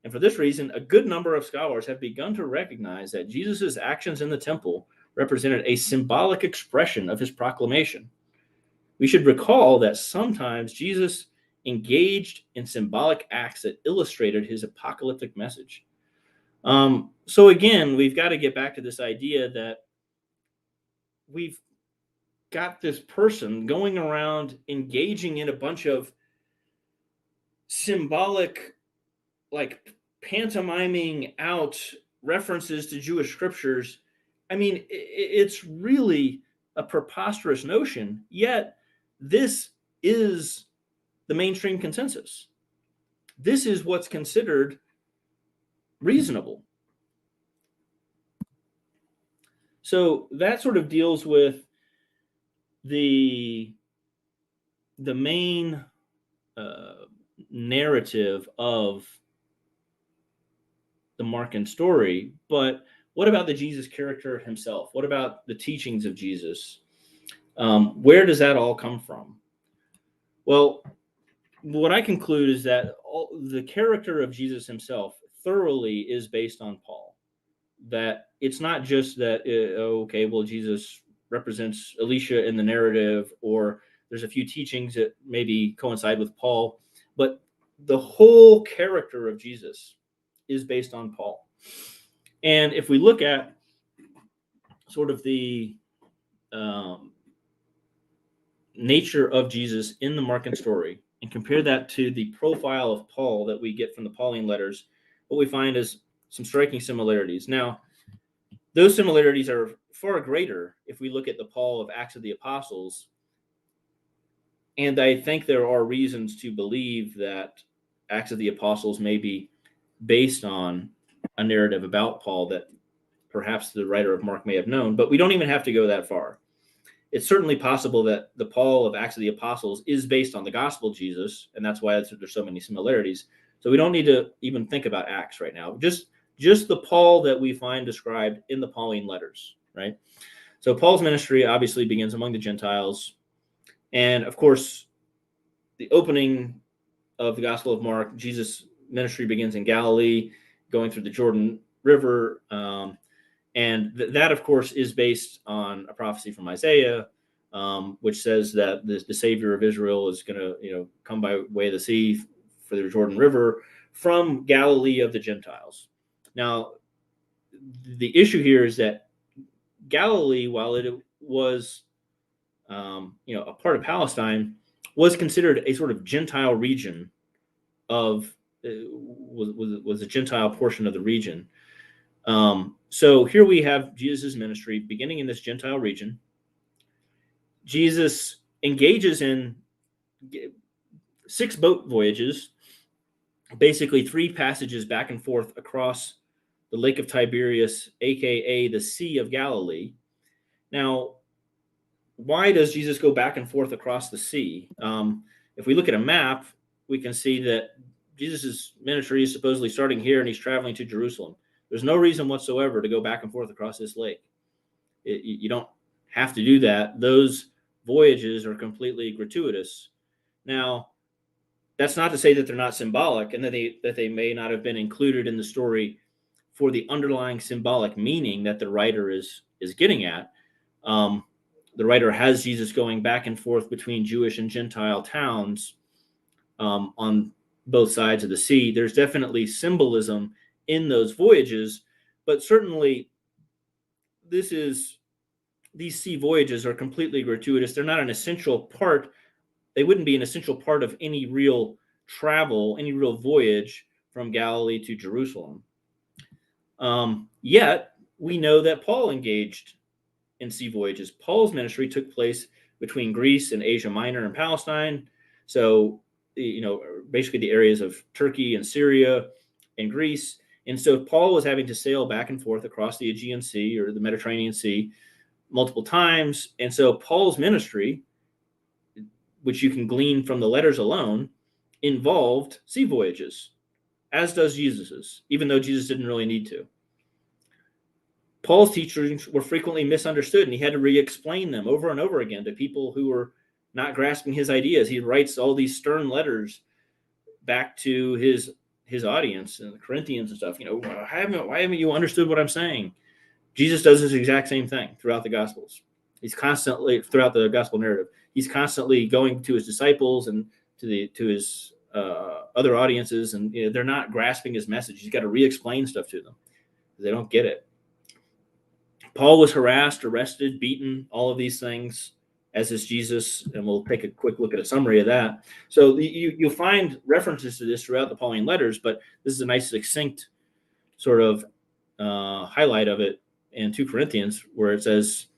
And for this reason, a good number of scholars have begun to recognize that Jesus' actions in the temple represented a symbolic expression of his proclamation. We should recall that sometimes Jesus engaged in symbolic acts that illustrated his apocalyptic message. So again, we've got to get back to this idea that we've got this person going around engaging in a bunch of symbolic, like pantomiming out references to Jewish scriptures. I mean, it's really a preposterous notion, yet this is the mainstream consensus. This is what's considered reasonable. So that sort of deals with the main narrative of the Markan story. But what about the Jesus character himself? What about the teachings of Jesus? Where does that all come from? Well, what I conclude is that the character of Jesus himself thoroughly is based on Paul. That it's not just that, Jesus represents Elisha in the narrative, or there's a few teachings that maybe coincide with Paul, but the whole character of Jesus is based on Paul. And if we look at sort of the nature of Jesus in the Markan story, and compare that to the profile of Paul that we get from the Pauline letters, what we find is some striking similarities. Now, those similarities are far greater if we look at the Paul of Acts of the Apostles. And I think there are reasons to believe that Acts of the Apostles may be based on a narrative about Paul that perhaps the writer of Mark may have known, but we don't even have to go that far. It's certainly possible that the Paul of Acts of the Apostles is based on the gospel of Jesus, and that's why there's so many similarities. So we don't need to even think about Acts right now. Just the Paul that we find described in the Pauline letters, right? So Paul's ministry obviously begins among the Gentiles. And of course, the opening of the Gospel of Mark, Jesus' ministry begins in Galilee, going through the Jordan River. And that, of course, is based on a prophecy from Isaiah, which says that the Savior of Israel is going to, come by way of the sea for the Jordan River from Galilee of the Gentiles. Now, the issue here is that Galilee, while it was, a part of Palestine, was considered a sort of Gentile region of was a Gentile portion of the region. So here we have Jesus' ministry beginning in this Gentile region. Jesus engages in 6 boat voyages, basically 3 passages back and forth across the Lake of Tiberias, aka the Sea of Galilee. Now, why does Jesus go back and forth across the sea? If we look at a map, we can see that Jesus' ministry is supposedly starting here and he's traveling to Jerusalem. There's no reason whatsoever to go back and forth across this lake. You don't have to do that. Those voyages are completely gratuitous. Now, that's not to say that they're not symbolic and that they may not have been included in the story for the underlying symbolic meaning that the writer is getting at. The writer has Jesus going back and forth between Jewish and Gentile towns on both sides of the sea. There's definitely symbolism in those voyages, but certainly these sea voyages are completely gratuitous. They're not an essential part. They wouldn't be an essential part of any real travel, any real voyage from Galilee to Jerusalem. Yet we know that Paul engaged in sea voyages. Paul's ministry took place between Greece and Asia Minor and Palestine. So, basically the areas of Turkey and Syria and Greece. And so Paul was having to sail back and forth across the Aegean Sea or the Mediterranean Sea multiple times. And so Paul's ministry, which you can glean from the letters alone, involved sea voyages, as does Jesus's, even though Jesus didn't really need to. Paul's teachings were frequently misunderstood, and he had to re-explain them over and over again to people who were not grasping his ideas. He writes all these stern letters back to his audience and the Corinthians and stuff. Why haven't you understood what I'm saying? Jesus does this exact same thing throughout the Gospels. He's constantly, throughout the Gospel narrative, he's constantly going to his disciples and to his other audiences, and they're not grasping his message. He's got to re-explain stuff to them. They don't get it. Paul was harassed, arrested, beaten, all of these things, as is Jesus, and we'll take a quick look at a summary of that. So you'll find references to this throughout the Pauline letters, but this is a nice succinct sort of highlight of it in 2 Corinthians, where it says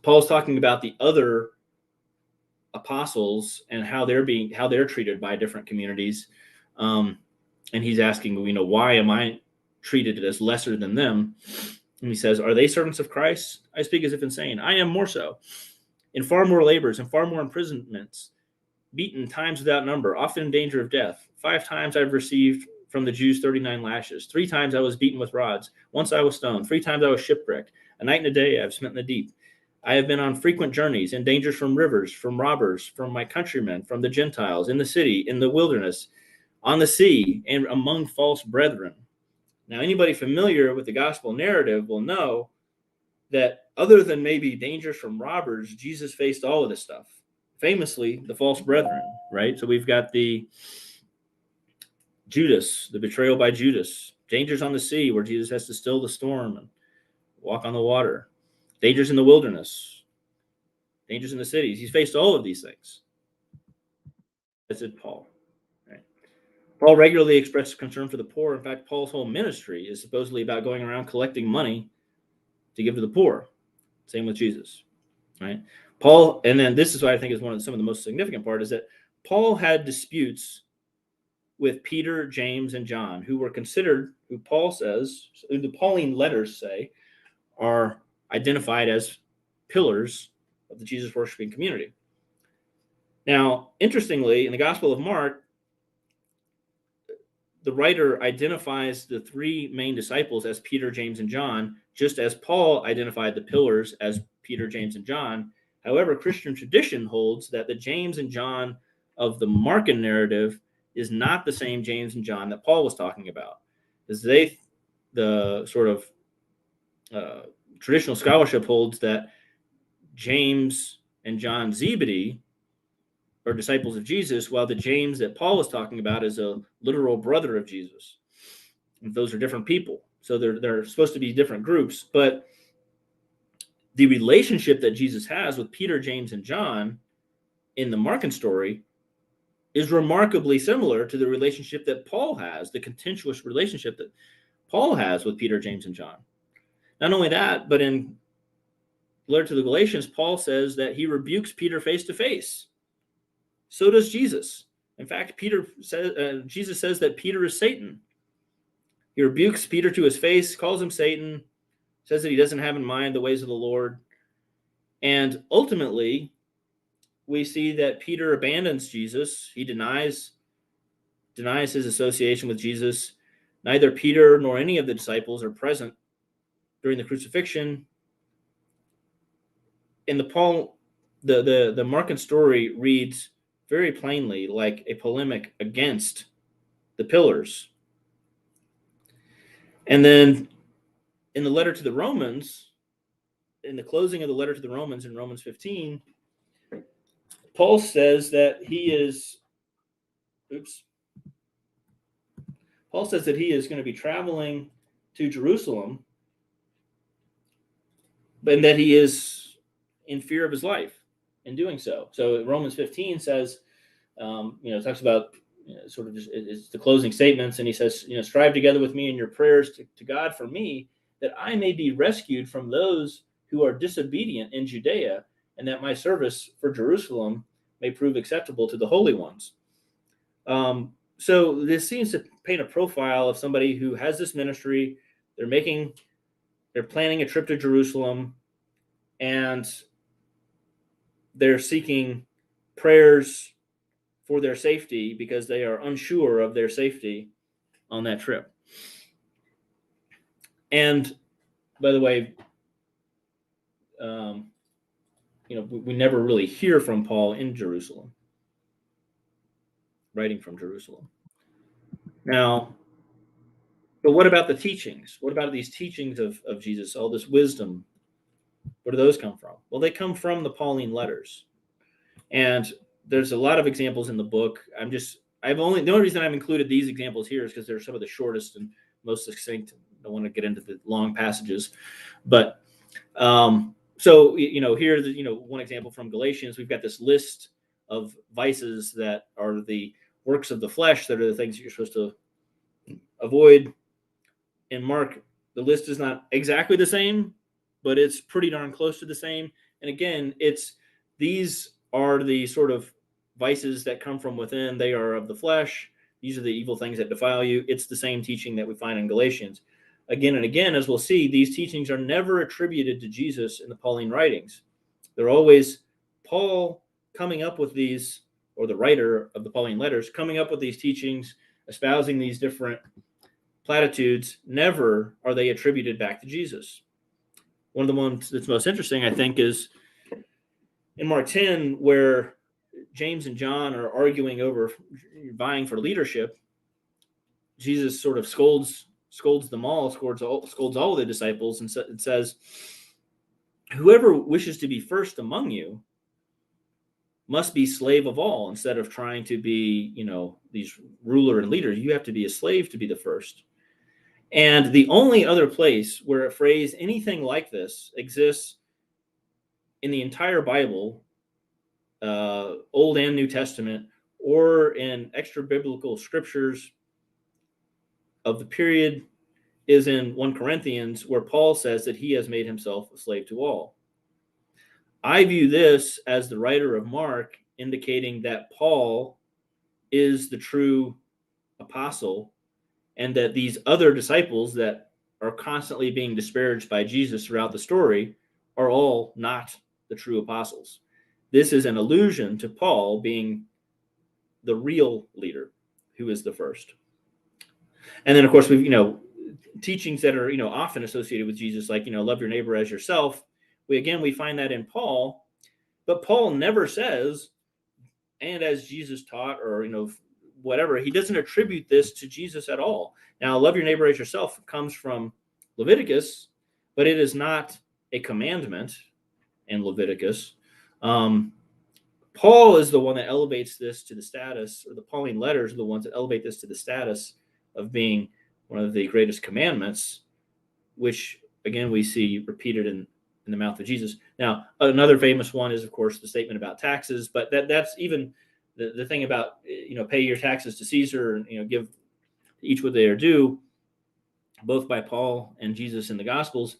Paul's talking about the other apostles and how they're treated by different communities, and he's asking, why am I treated as lesser than them? And he says, are they servants of Christ? I speak as if insane. I am more so. In far more labors and far more imprisonments, beaten times without number, often in danger of death. 5 times I've received from the Jews 39 lashes. 3 times I was beaten with rods. Once I was stoned. 3 times I was shipwrecked. A night and a day I've spent in the deep. I have been on frequent journeys, in dangers from rivers, from robbers, from my countrymen, from the Gentiles, in the city, in the wilderness, on the sea, and among false brethren. Now, anybody familiar with the gospel narrative will know that other than maybe dangers from robbers, Jesus faced all of this stuff. Famously, the false brethren, right? So we've got the betrayal by Judas, dangers on the sea where Jesus has to still the storm and walk on the water, dangers in the wilderness, dangers in the cities. He's faced all of these things. as did Paul. Right? Paul regularly expressed concern for the poor. In fact, Paul's whole ministry is supposedly about going around collecting money to give to the poor. Same with Jesus, right? Paul, and then this is what I think is some of the most significant part, is that Paul had disputes with Peter, James, and John, who were considered, who the Pauline letters say, are identified as pillars of the Jesus worshiping community. Now, interestingly, in the Gospel of Mark, the writer identifies the three main disciples as Peter, James, and John, just as Paul identified the pillars as Peter, James, and John. However, Christian tradition holds that the James and John of the Markan narrative is not the same James and John that Paul was talking about. Because the sort of traditional scholarship holds that James and John Zebedee are disciples of Jesus, while the James that Paul is talking about is a literal brother of Jesus. And those are different people. So they're supposed to be different groups. But the relationship that Jesus has with Peter, James, and John in the Markan story is remarkably similar to the relationship that Paul has, the contentious relationship that Paul has with Peter, James, and John. Not only that, but in the letter to the Galatians, Paul says that he rebukes Peter face to face. So does Jesus. In fact, Jesus says that Peter is Satan. He rebukes Peter to his face, calls him Satan, says that he doesn't have in mind the ways of the Lord. And ultimately, we see that Peter abandons Jesus. He denies his association with Jesus. Neither Peter nor any of the disciples are present during the crucifixion. In the Markan story reads very plainly like a polemic against the pillars. And then in the letter to the Romans, in the closing of the letter to the Romans in Romans 15, Paul says that he is going to be traveling to Jerusalem, and that he is in fear of his life in doing so. So Romans 15 says, talks about sort of just it's the closing statements, and he says, strive together with me in your prayers to God for me, that I may be rescued from those who are disobedient in Judea, and that my service for Jerusalem may prove acceptable to the holy ones. So this seems to paint a profile of somebody who has this ministry. They're planning a trip to Jerusalem, and they're seeking prayers for their safety because they are unsure of their safety on that trip. And by the way, we never really hear from Paul in Jerusalem, writing from Jerusalem. Now, but what about the teachings? What about these teachings of Jesus, all this wisdom? Where do those come from? Well, they come from the Pauline letters. And there's a lot of examples in the book. The only reason I've included these examples here is because they're some of the shortest and most succinct. I don't want to get into the long passages, but so here's one example from Galatians. We've got this list of vices that are the works of the flesh, that are the things that you're supposed to avoid. In Mark, the list is not exactly the same, but it's pretty darn close to the same. And again, these are the sort of vices that come from within. They are of the flesh. These are the evil things that defile you. It's the same teaching that we find in Galatians. Again and again, as we'll see, these teachings are never attributed to Jesus in the Pauline writings. They're always Paul coming up with these, or the writer of the Pauline letters coming up with these teachings, espousing these different platitudes. Never are they attributed back to Jesus. One of the ones that's most interesting, I think, is in Mark 10, where James and John are arguing over vying for leadership. Jesus sort of scolds them all, scolds all of the disciples, and says, whoever wishes to be first among you must be slave of all. Instead of trying to be, these ruler and leaders, you have to be a slave to be the first. And the only other place where a phrase anything like this exists in the entire Bible, Old and New Testament, or in extra biblical scriptures of the period is in 1 Corinthians, where Paul says that he has made himself a slave to all. I view this as the writer of Mark indicating that Paul is the true apostle, and that these other disciples that are constantly being disparaged by Jesus throughout the story are all not the true apostles. This is an allusion to Paul being the real leader, who is the first. And then, of course, we've, teachings that are, often associated with Jesus, like, love your neighbor as yourself. We find that in Paul, but Paul never says, and as Jesus taught, or, whatever. He doesn't attribute this to Jesus at all. Now, love your neighbor as yourself comes from Leviticus, but it is not a commandment in Leviticus. Paul is the one that elevates this to the status, or the Pauline letters are the ones that elevate this to the status of being one of the greatest commandments, which, again, we see repeated in the mouth of Jesus. Now, another famous one is, of course, the statement about taxes, but that's even the thing about, pay your taxes to Caesar and, give each what they are due, both by Paul and Jesus in the Gospels.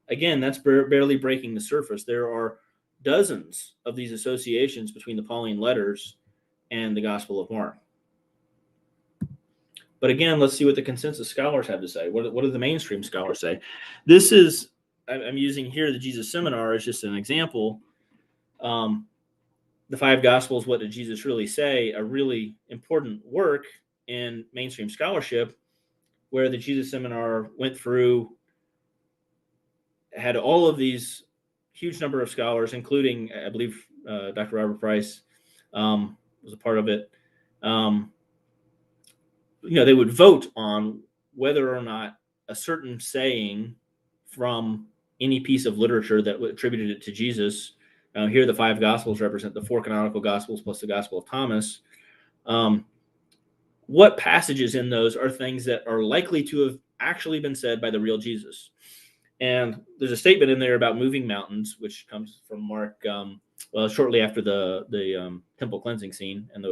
Again, that's barely breaking the surface. There are dozens of these associations between the Pauline letters and the Gospel of Mark. But again, let's see what the consensus scholars have to say. What do the mainstream scholars say? This is, I'm using here the Jesus Seminar as just an example. The Five Gospels, What Did Jesus Really Say? A really important work in mainstream scholarship, where the Jesus Seminar went through, had all of these huge number of scholars, including, I believe, Dr. Robert Price was a part of it. They would vote on whether or not a certain saying from any piece of literature that attributed it to Jesus. Here, the five Gospels represent the four canonical Gospels plus the Gospel of Thomas. What passages in those are things that are likely to have actually been said by the real Jesus? And there's a statement in there about moving mountains, which comes from Mark, shortly after the temple cleansing scene and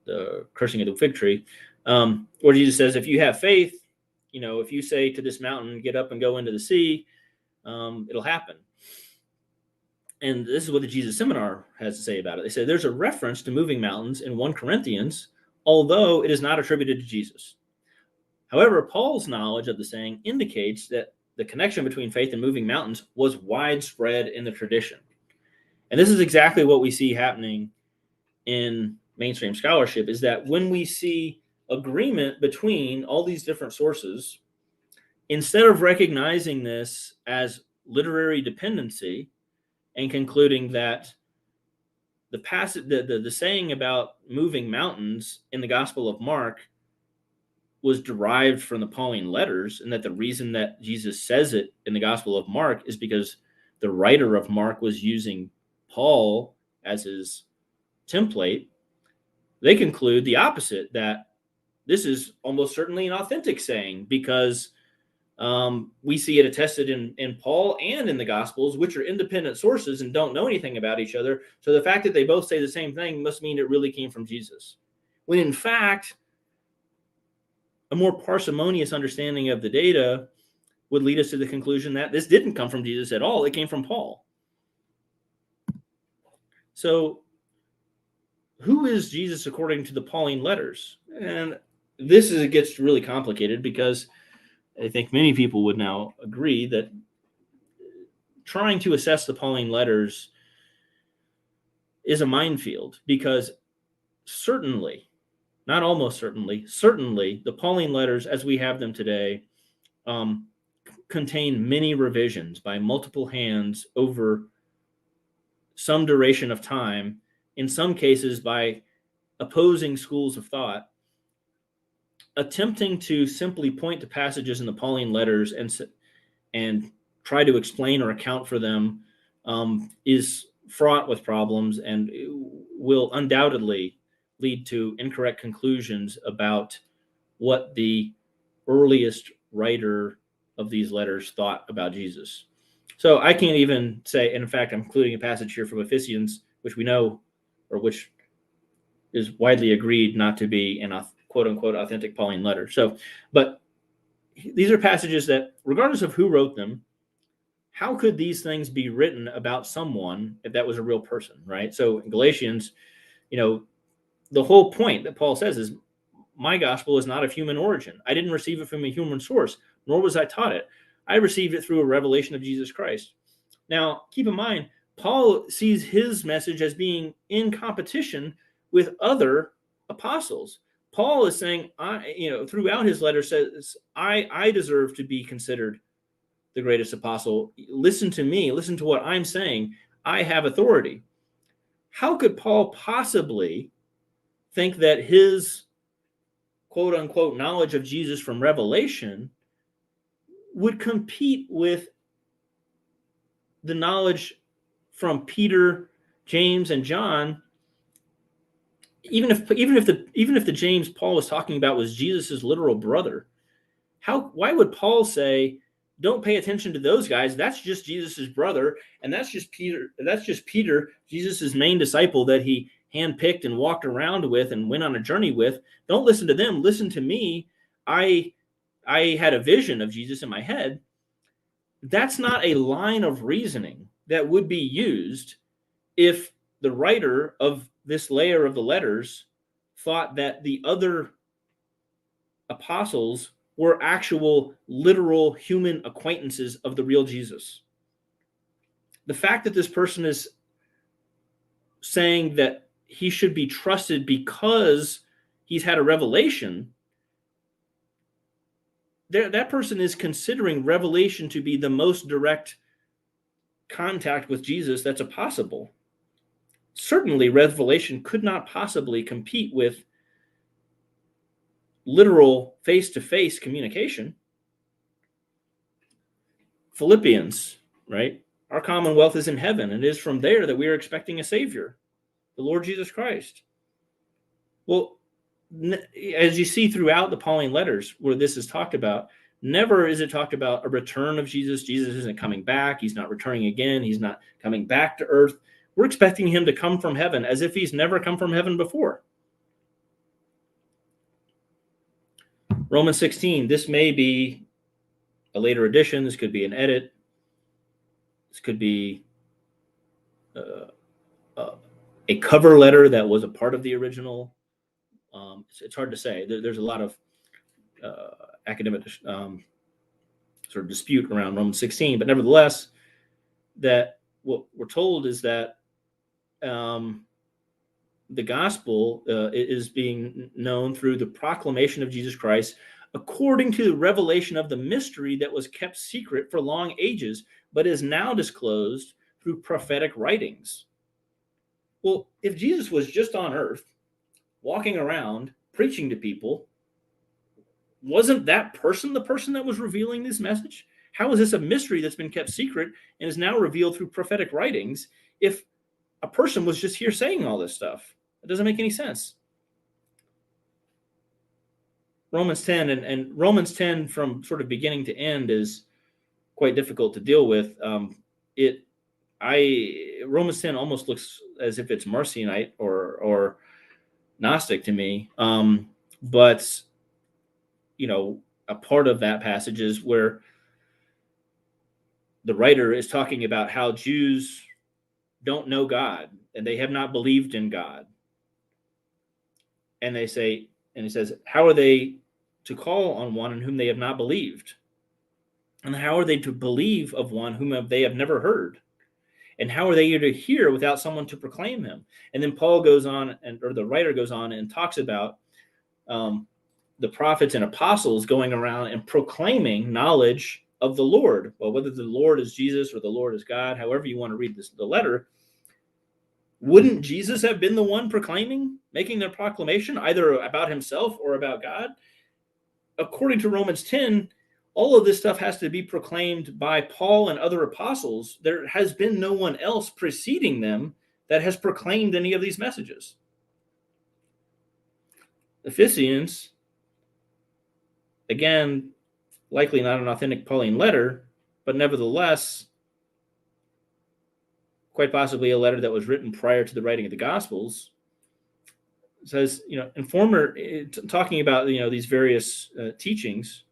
the cursing of the fig tree, where Jesus says, if you have faith, if you say to this mountain, get up and go into the sea, it'll happen. And this is what the Jesus Seminar has to say about it. They say there's a reference to moving mountains in 1 Corinthians, although it is not attributed to Jesus. However, Paul's knowledge of the saying indicates that the connection between faith and moving mountains was widespread in the tradition. And this is exactly what we see happening in mainstream scholarship, is that when we see agreement between all these different sources, instead of recognizing this as literary dependency and concluding that the saying about moving mountains in the Gospel of Mark was derived from the Pauline letters, and that the reason that Jesus says it in the Gospel of Mark is because the writer of Mark was using Paul as his template, they conclude the opposite, that this is almost certainly an authentic saying, because we see it attested in Paul and in the Gospels, which are independent sources and don't know anything about each other. So the fact that they both say the same thing must mean it really came from Jesus. When in fact, a more parsimonious understanding of the data would lead us to the conclusion that this didn't come from Jesus at all. It came from Paul. So who is Jesus according to the Pauline letters? And it gets really complicated, because I think many people would now agree that trying to assess the Pauline letters is a minefield, because certainly, not almost certainly, the Pauline letters as we have them today contain many revisions by multiple hands over some duration of time, in some cases by opposing schools of thought, attempting to simply point to passages in the Pauline letters and try to explain or account for them is fraught with problems, and will undoubtedly lead to incorrect conclusions about what the earliest writer of these letters thought about Jesus. So I can't even say, and in fact, I'm including a passage here from Ephesians, which we know, or which is widely agreed not to be an quote unquote authentic Pauline letter. So, but these are passages that, regardless of who wrote them, how could these things be written about someone if that was a real person, right? So in Galatians, the whole point that Paul says is, my gospel is not of human origin. I didn't receive it from a human source, nor was I taught it. I received it through a revelation of Jesus Christ. Now, keep in mind, Paul sees his message as being in competition with other apostles. Paul is saying, throughout his letter says, I deserve to be considered the greatest apostle. Listen to me. Listen to what I'm saying. I have authority. How could Paul possibly think that his quote unquote knowledge of Jesus from revelation would compete with the knowledge from Peter, James, and John? Even if the James Paul was talking about was Jesus's literal brother, why would Paul say, don't pay attention to those guys? That's just Jesus's brother, and that's just Peter, Jesus's main disciple that he handpicked and walked around with and went on a journey with. Don't listen to them. Listen to me. I had a vision of Jesus in my head. That's not a line of reasoning that would be used if the writer of this layer of the letters thought that the other apostles were actual literal human acquaintances of the real Jesus. The fact that this person is saying that he should be trusted because he's had a revelation, that person is considering revelation to be the most direct contact with Jesus that's possible. Certainly, revelation could not possibly compete with literal face-to-face communication. Philippians, right? Our commonwealth is in heaven, and it is from there that we are expecting a Savior, the Lord Jesus Christ. Well, as you see throughout the Pauline letters where this is talked about, never is it talked about a return of Jesus. Jesus isn't coming back. He's not returning again. He's not coming back to earth. We're expecting him to come from heaven as if he's never come from heaven before. Romans 16, this may be a later edition. This could be an edit. This could be a cover letter that was a part of the original. It's hard to say. There's a lot of academic sort of dispute around Romans 16, but nevertheless, that what we're told is that the gospel is being known through the proclamation of Jesus Christ according to the revelation of the mystery that was kept secret for long ages, but is now disclosed through prophetic writings. Well, if Jesus was just on earth, walking around, preaching to people, wasn't that person the person that was revealing this message? How is this a mystery that's been kept secret and is now revealed through prophetic writings if a person was just here saying all this stuff? It doesn't make any sense. Romans 10 and Romans 10 from sort of beginning to end is quite difficult to deal with. Romans 10 almost looks as if it's Marcionite or Gnostic to me. But a part of that passage is where the writer is talking about how Jews don't know God and they have not believed in God. And he says, how are they to call on one in whom they have not believed? And how are they to believe of one whom they have never heard? And how are they to hear without someone to proclaim him? And then Paul goes on, or the writer goes on and talks about the prophets and apostles going around and proclaiming knowledge of the Lord. Well, whether the Lord is Jesus or the Lord is God, however you want to read the letter, wouldn't Jesus have been the one proclaiming, making the proclamation, either about himself or about God? According to Romans 10, all of this stuff has to be proclaimed by Paul and other apostles. There has been no one else preceding them that has proclaimed any of these messages. Ephesians, again, likely not an authentic Pauline letter, but nevertheless, quite possibly a letter that was written prior to the writing of the Gospels. says, talking about, these various teachings,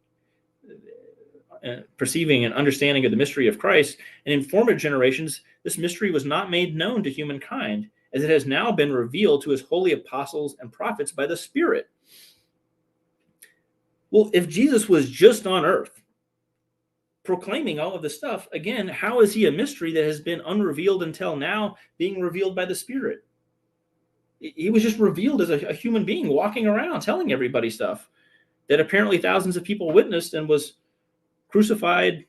perceiving and understanding of the mystery of Christ, and in former generations, this mystery was not made known to humankind, as it has now been revealed to his holy apostles and prophets by the Spirit. Well, if Jesus was just on earth proclaiming all of this stuff, again, how is he a mystery that has been unrevealed until now, being revealed by the Spirit? He was just revealed as a human being walking around telling everybody stuff that apparently thousands of people witnessed, and was crucified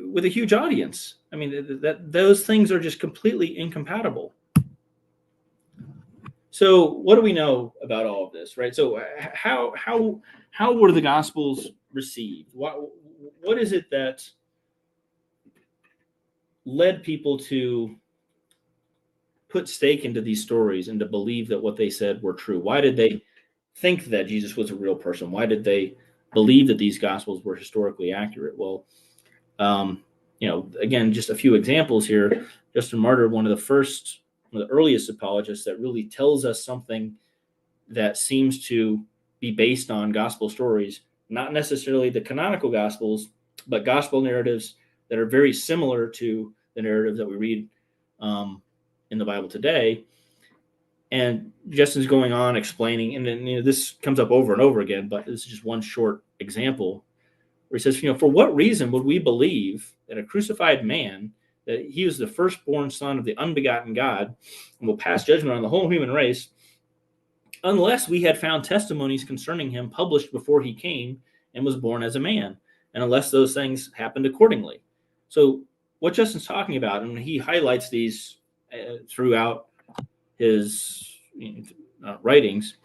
with a huge audience. I mean, those things are just completely incompatible. So what do we know about all of this, right? So how were the Gospels received? What is it that led people to put stake into these stories and to believe that what they said were true? Why did they think that Jesus was a real person? Why did they believe that these Gospels were historically accurate? Well, again, just a few examples here. Justin Martyr, one of the earliest apologists that really tells us something that seems to be based on gospel stories, not necessarily the canonical gospels, but gospel narratives that are very similar to the narratives that we read in the Bible today. And Justin's going on explaining, and then this comes up over and over again, but this is just one short example where he says, for what reason would we believe that a crucified man, that he was the firstborn son of the unbegotten God, and will pass judgment on the whole human race, unless we had found testimonies concerning him published before he came and was born as a man, and unless those things happened accordingly? So what Justin's talking about, and he highlights these throughout his writings,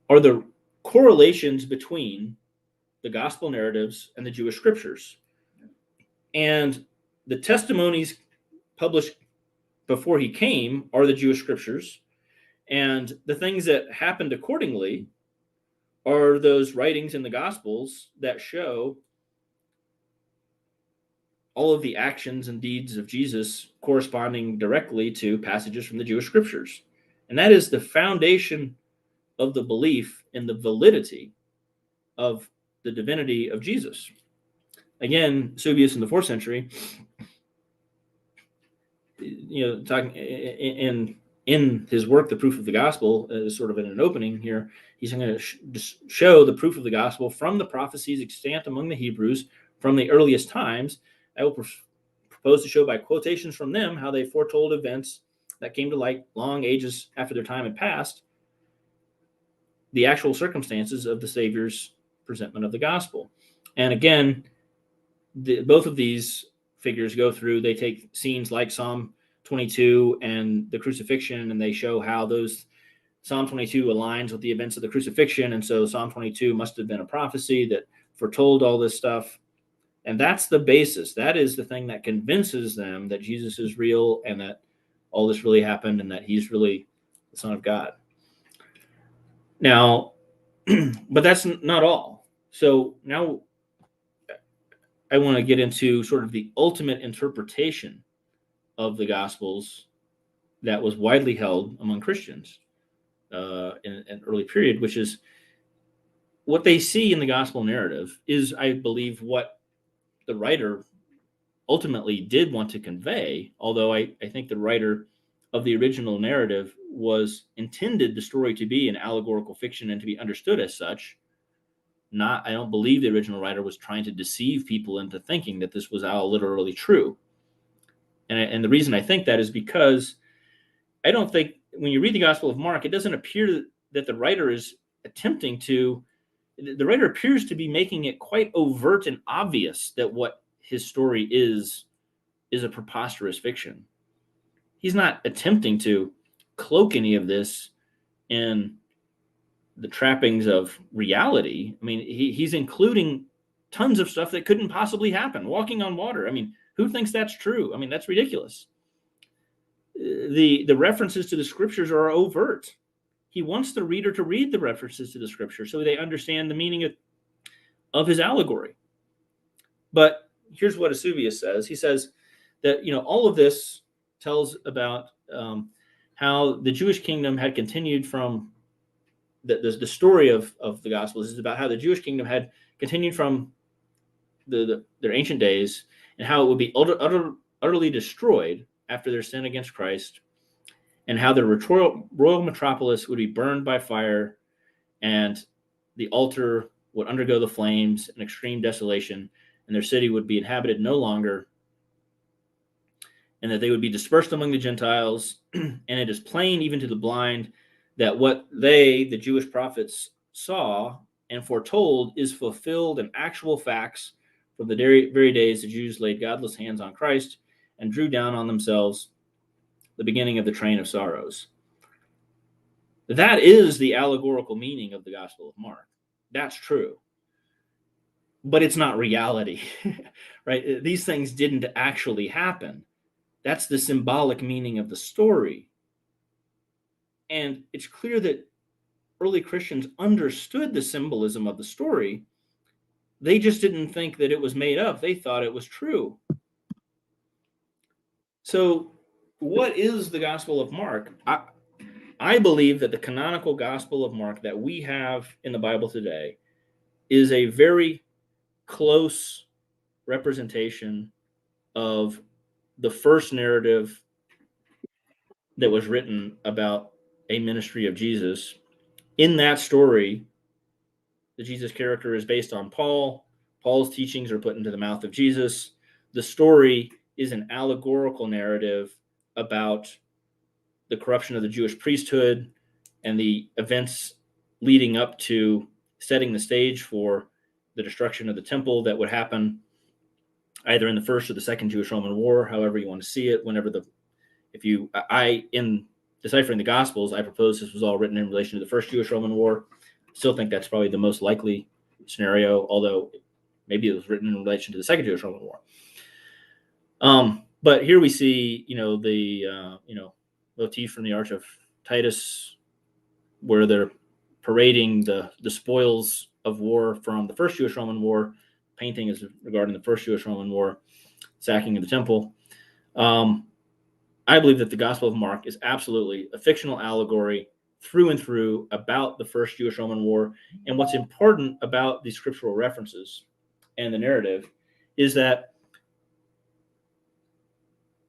are the correlations between the gospel narratives and the Jewish scriptures. And the testimonies published before he came are the Jewish scriptures, and the things that happened accordingly are those writings in the Gospels that show all of the actions and deeds of Jesus corresponding directly to passages from the Jewish scriptures. And that is the foundation of the belief in the validity of the divinity of Jesus. Again, Subius in the 4th century, talking in his work, The Proof of the Gospel, sort of in an opening here, he's going to show the proof of the gospel from the prophecies extant among the Hebrews from the earliest times. I will propose to show by quotations from them how they foretold events that came to light long ages after their time had passed, the actual circumstances of the Savior's presentment of the gospel. And again, both of these figures go through, they take scenes like Psalm 22 and the crucifixion, and they show how those Psalm 22 aligns with the events of the crucifixion. And so Psalm 22 must have been a prophecy that foretold all this stuff. And that's the basis. That is the thing that convinces them that Jesus is real and that all this really happened and that he's really the Son of God. Now, but that's not all. So now I want to get into sort of the ultimate interpretation of the Gospels that was widely held among Christians in an early period, which is what they see in the gospel narrative is, I believe, what the writer ultimately did want to convey, although I think the writer of the original narrative was intended the story to be an allegorical fiction and to be understood as such. I don't believe the original writer was trying to deceive people into thinking that this was all literally true. And the reason I think that is because I don't think when you read the Gospel of Mark, it doesn't appear that the writer is attempting to, the writer appears to be making it quite overt and obvious that what his story is a preposterous fiction. He's not attempting to cloak any of this in the trappings of reality. I mean, he's including tons of stuff that couldn't possibly happen. Walking on water. I mean, who thinks that's true? I mean, that's ridiculous. The references to the scriptures are overt. He wants the reader to read the references to the scripture so they understand the meaning of his allegory. But here's what Eusebius says. He says that, all of this tells about how the Jewish kingdom had continued from the story of the Gospels is about how the Jewish kingdom had continued from their ancient days, and how it would be utterly destroyed after their sin against Christ, and how the royal metropolis would be burned by fire, and the altar would undergo the flames and extreme desolation, and their city would be inhabited no longer, and that they would be dispersed among the Gentiles. And it is plain even to the blind that what they, the Jewish prophets, saw and foretold is fulfilled in actual facts from the very days the Jews laid godless hands on Christ and drew down on themselves the beginning of the train of sorrows. That is the allegorical meaning of the Gospel of Mark. That's true. But it's not reality, right? These things didn't actually happen. That's the symbolic meaning of the story. And it's clear that early Christians understood the symbolism of the story. They just didn't think that it was made up. They thought it was true. So, what is the Gospel of Mark? I believe that the canonical Gospel of Mark that we have in the Bible today is a very close representation of the first narrative that was written about a ministry of Jesus. In that story, the Jesus character is based on Paul. Paul's teachings are put into the mouth of Jesus. The story is an allegorical narrative about the corruption of the Jewish priesthood and the events leading up to setting the stage for the destruction of the temple that would happen either in the first or the second Jewish-Roman War, however you want to see it. In deciphering the Gospels, I propose this was all written in relation to the first Jewish-Roman War. Still think that's probably the most likely scenario, although maybe it was written in relation to the second Jewish-Roman War. But here we see, the motif from the Arch of Titus, where they're parading the spoils of war from the first Jewish-Roman War. Painting is regarding the first Jewish-Roman War, sacking of the temple. I believe that the Gospel of Mark is absolutely a fictional allegory through and through about the first Jewish-Roman War. And what's important about the scriptural references and the narrative is that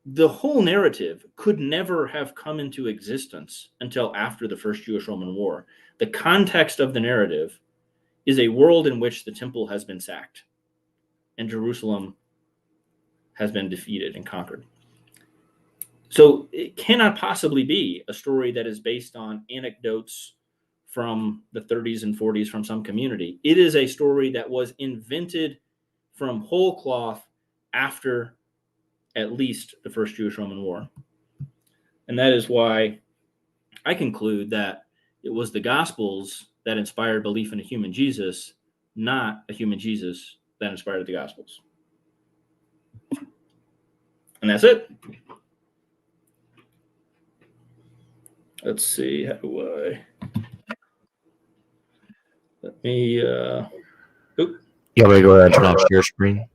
the whole narrative could never have come into existence until after the first Jewish-Roman War. The context of the narrative is a world in which the temple has been sacked and Jerusalem has been defeated and conquered. So it cannot possibly be a story that is based on anecdotes from the 30s and 40s from some community. It is a story that was invented from whole cloth after at least the first Jewish-Roman War. And that is why I conclude that it was the Gospels that inspired belief in a human Jesus, not a human Jesus that inspired the Gospels. And that's it. Let's see, how do I... Let me... You want me to go ahead and turn off your screen?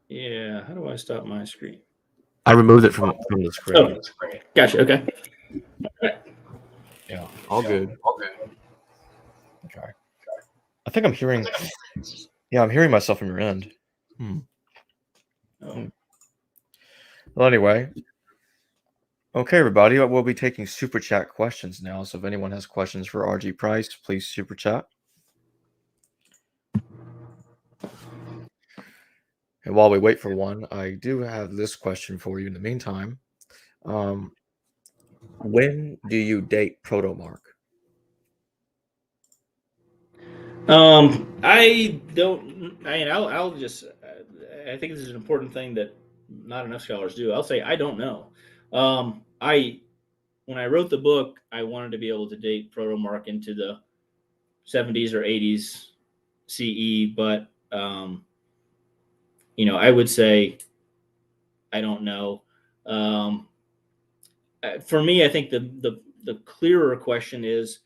Yeah, how do I stop my screen? I removed it from the screen. Oh, gotcha, okay. Yeah, all good. Okay. I think I'm hearing... Yeah, I'm hearing myself from your end. Oh. Well, anyway. Okay, everybody. We'll be taking super chat questions now. So if anyone has questions for RG Price, please super chat. And while we wait for one, I do have this question for you in the meantime. When do you date Proto-Mark? I'll just, I think this is an important thing that not enough scholars do. I'll say I don't know. When I wrote the book, I wanted to be able to date Proto-Mark into the 70s or 80s CE, but I would say I don't know. For me, I think the clearer question is,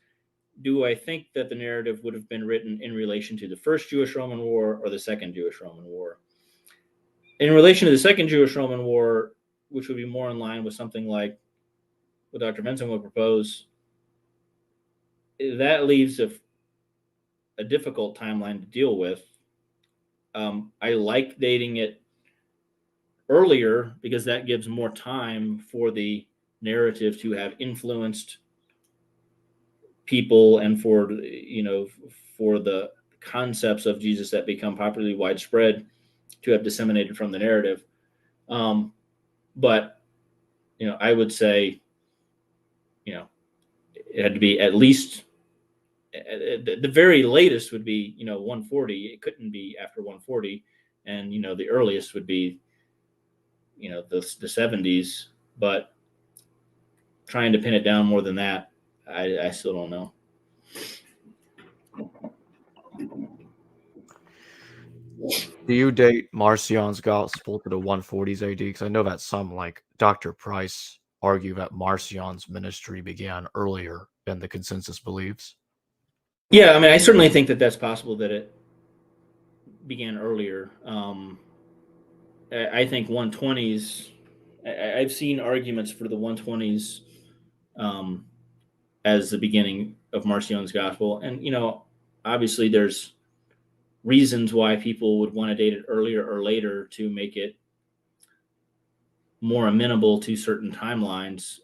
do I think that the narrative would have been written in relation to the first Jewish-Roman War or the second Jewish-Roman War? In relation to the second Jewish-Roman War, which would be more in line with something like what Dr. Benson would propose, that leaves a difficult timeline to deal with. I like dating it earlier because that gives more time for the narrative to have influenced people and for the concepts of Jesus that become popularly widespread to have disseminated from the narrative. But I would say it had to be at least the very latest would be 140. It couldn't be after 140, and the earliest would be the 70s. But trying to pin it down more than that, I still don't know. Do you date Marcion's gospel to the 140s AD? Because I know that some, like Dr. Price, argue that Marcion's ministry began earlier than the consensus believes. Yeah, I mean, I certainly think that that's possible that it began earlier. I think 120s. I've seen arguments for the 120s as the beginning of Marcion's gospel, and obviously there's reasons why people would want to date it earlier or later to make it more amenable to certain timelines.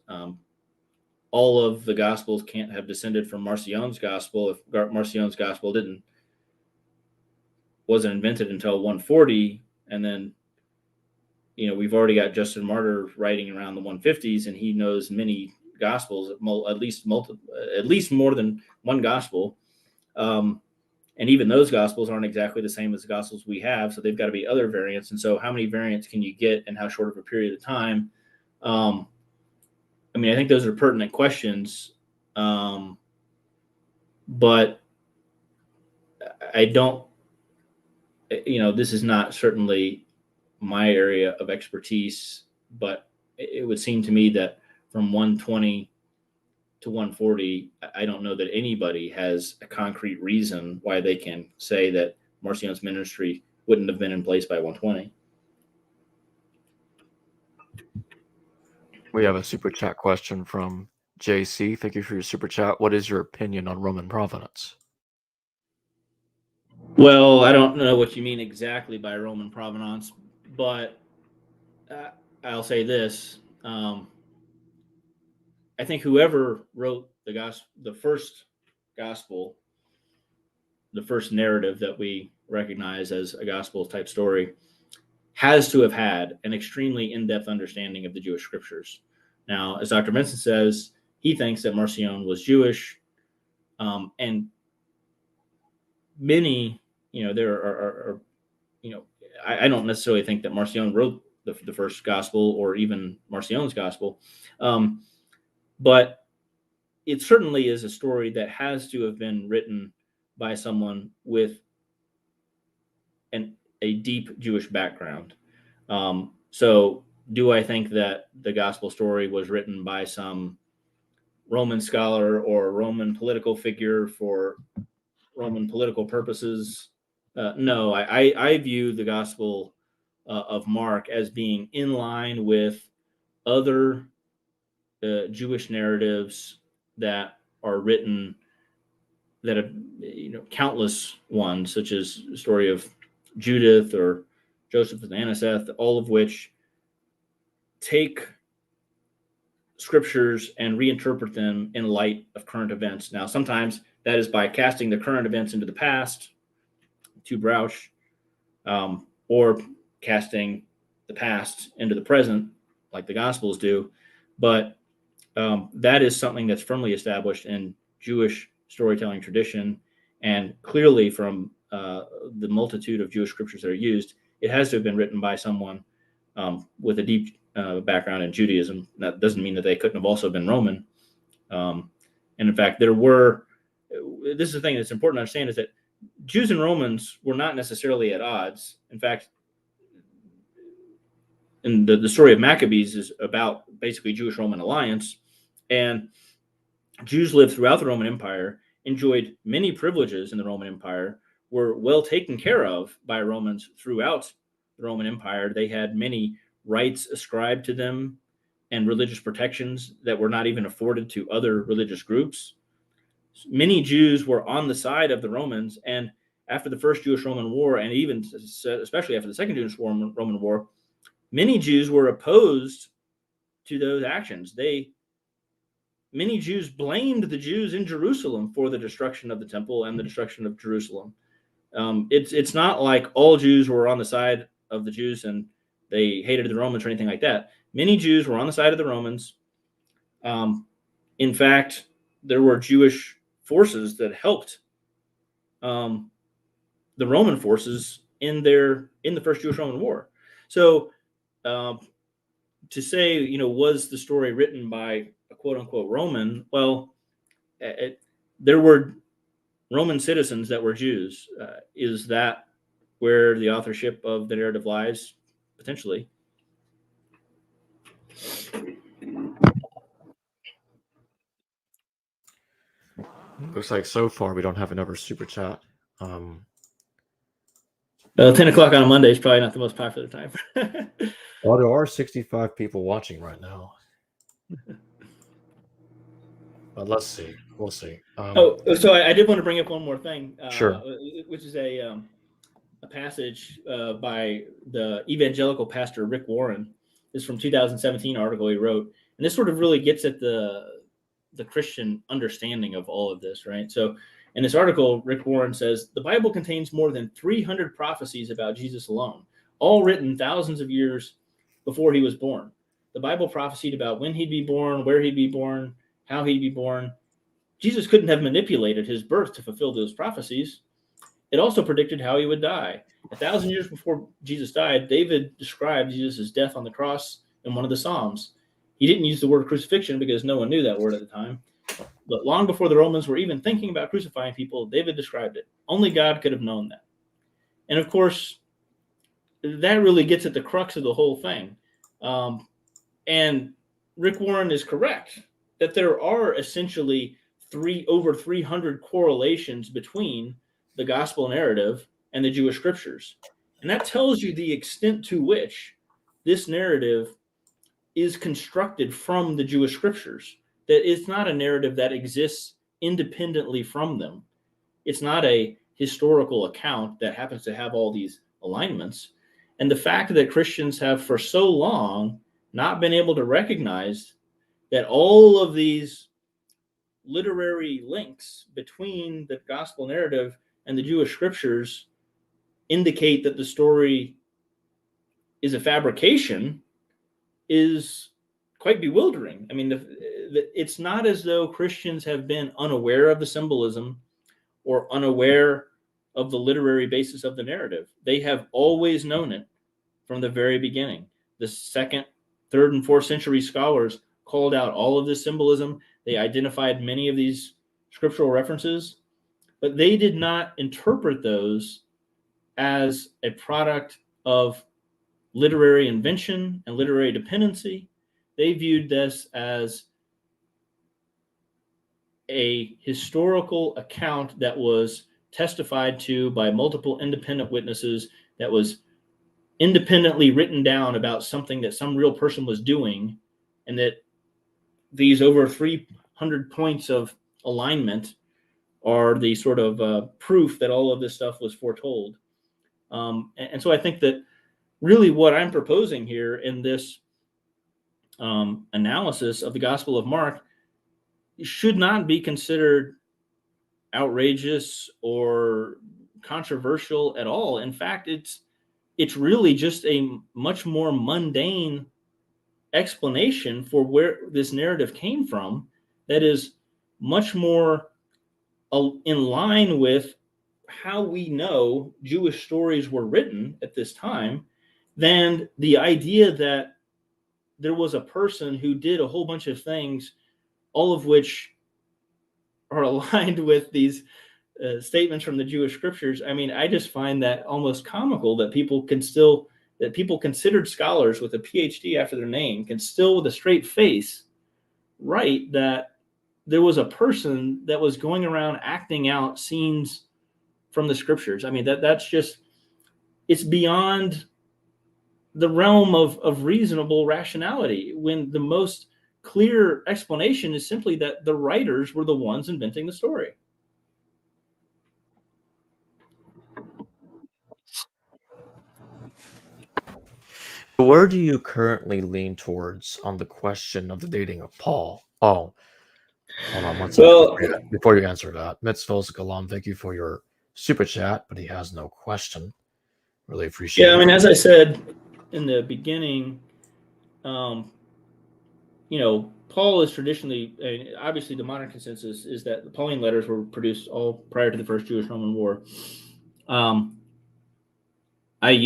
All of the gospels can't have descended from Marcion's gospel if Marcion's gospel wasn't invented until 140, and then we've already got Justin Martyr writing around the 150s, and he knows many gospels, at least more than one gospel. And even those gospels aren't exactly the same as the gospels we have, so they've got to be other variants. And so how many variants can you get in how short of a period of time? I mean, I think those are pertinent questions, but I don't, this is not certainly my area of expertise, but it would seem to me that from 120 to 140, I don't know that anybody has a concrete reason why they can say that Marcion's ministry wouldn't have been in place by 120. We have a super chat question from JC. Thank you for your super chat. What is your opinion on Roman provenance? Well, I don't know what you mean exactly by Roman provenance, but I'll say this. I think whoever wrote the first gospel, the first narrative that we recognize as a gospel type story, has to have had an extremely in-depth understanding of the Jewish scriptures. Now, as Dr. Benson says, he thinks that Marcion was Jewish, and many, there are I don't necessarily think that Marcion wrote the first gospel or even Marcion's gospel, but it certainly is a story that has to have been written by someone with a deep Jewish background. So do I think that the gospel story was written by some Roman scholar or Roman political figure for Roman political purposes? No, I view the gospel of Mark as being in line with other Jewish narratives that are written, that have countless ones, such as the story of Judith or Joseph and Anaseth, all of which take scriptures and reinterpret them in light of current events. Now, sometimes that is by casting the current events into the past, to Brouch, or casting the past into the present, like the Gospels do. But that is something that's firmly established in Jewish storytelling tradition, and clearly from the multitude of Jewish scriptures that are used, it has to have been written by someone with a deep background in Judaism. That doesn't mean that they couldn't have also been Roman. And in fact, this is the thing that's important to understand, is that Jews and Romans were not necessarily at odds. In fact, and the story of Maccabees is about basically Jewish-Roman alliance, and Jews lived throughout the Roman Empire, enjoyed many privileges in the Roman Empire, were well taken care of by Romans throughout the Roman Empire. They had many rights ascribed to them and religious protections that were not even afforded to other religious groups. many Jews were on the side of the Romans, and after the First Jewish-Roman War, and even especially after the Second Jewish-Roman War, many Jews were opposed to those actions. Many Jews blamed the Jews in Jerusalem for the destruction of the temple and the destruction of Jerusalem. It's not like all Jews were on the side of the Jews and they hated the Romans or anything like that. Many Jews were on the side of the Romans. In fact, there were Jewish forces that helped the Roman forces in the First Jewish-Roman War. So to say, was the story written by a quote-unquote Roman? Well, there were Roman citizens that were Jews. Is that where the authorship of the narrative lies? Potentially. Looks like so far we don't have another super chat. 10 o'clock on a Monday is probably not the most popular time. Well, there are 65 people watching right now. But let's see. We'll see. So I did want to bring up one more thing. Sure. Which is a passage by the evangelical pastor Rick Warren. This is from 2017 article he wrote. And this sort of really gets at the Christian understanding of all of this, right? So in this article, Rick Warren says, the Bible contains more than 300 prophecies about Jesus alone, all written thousands of years before he was born. The Bible prophesied about when he'd be born, where he'd be born, how he'd be born. Jesus couldn't have manipulated his birth to fulfill those prophecies. It also predicted how he would die. 1,000 years before Jesus died, David described Jesus' death on the cross in one of the Psalms. He didn't use the word crucifixion because no one knew that word at the time. But long before the Romans were even thinking about crucifying people, David described it. Only God could have known that. And of course, that really gets at the crux of the whole thing. And Rick Warren is correct that there are essentially over 300 correlations between the gospel narrative and the Jewish scriptures. And that tells you the extent to which this narrative is constructed from the Jewish scriptures. That it's not a narrative that exists independently from them. It's not a historical account that happens to have all these alignments. And the fact that Christians have for so long not been able to recognize that all of these literary links between the gospel narrative and the Jewish scriptures indicate that the story is a fabrication is quite bewildering. I mean, it's not as though Christians have been unaware of the symbolism or unaware of the literary basis of the narrative. They have always known it from the very beginning. The 2nd, 3rd, and 4th century scholars called out all of this symbolism. They identified many of these scriptural references, but they did not interpret those as a product of literary invention and literary dependency. They viewed this as a historical account that was testified to by multiple independent witnesses, that was independently written down about something that some real person was doing, and that these over 300 points of alignment are the sort of proof that all of this stuff was foretold. And so I think that really what I'm proposing here in this analysis of the Gospel of Mark should not be considered outrageous or controversial at all. In fact, it's really just a much more mundane explanation for where this narrative came from that is much more in line with how we know Jewish stories were written at this time than the idea that there was a person who did a whole bunch of things, all of which are aligned with these statements from the Jewish scriptures. I mean, I just find that almost comical that people considered scholars with a PhD after their name can still, with a straight face, write that there was a person that was going around acting out scenes from the scriptures. I mean, that's just, it's beyond the realm of reasonable rationality when the most clear explanation is simply that the writers were the ones inventing the story. Where do you currently lean towards on the question of the dating of Paul? Oh, hold on one second Well, before you answer that. Mitzvahs Galam, thank you for your super chat, but he has no question. Really appreciate yeah, I it. mean, as I said in the beginning, Paul is traditionally, obviously the modern consensus is that the Pauline letters were produced all prior to the First Jewish-Roman War. I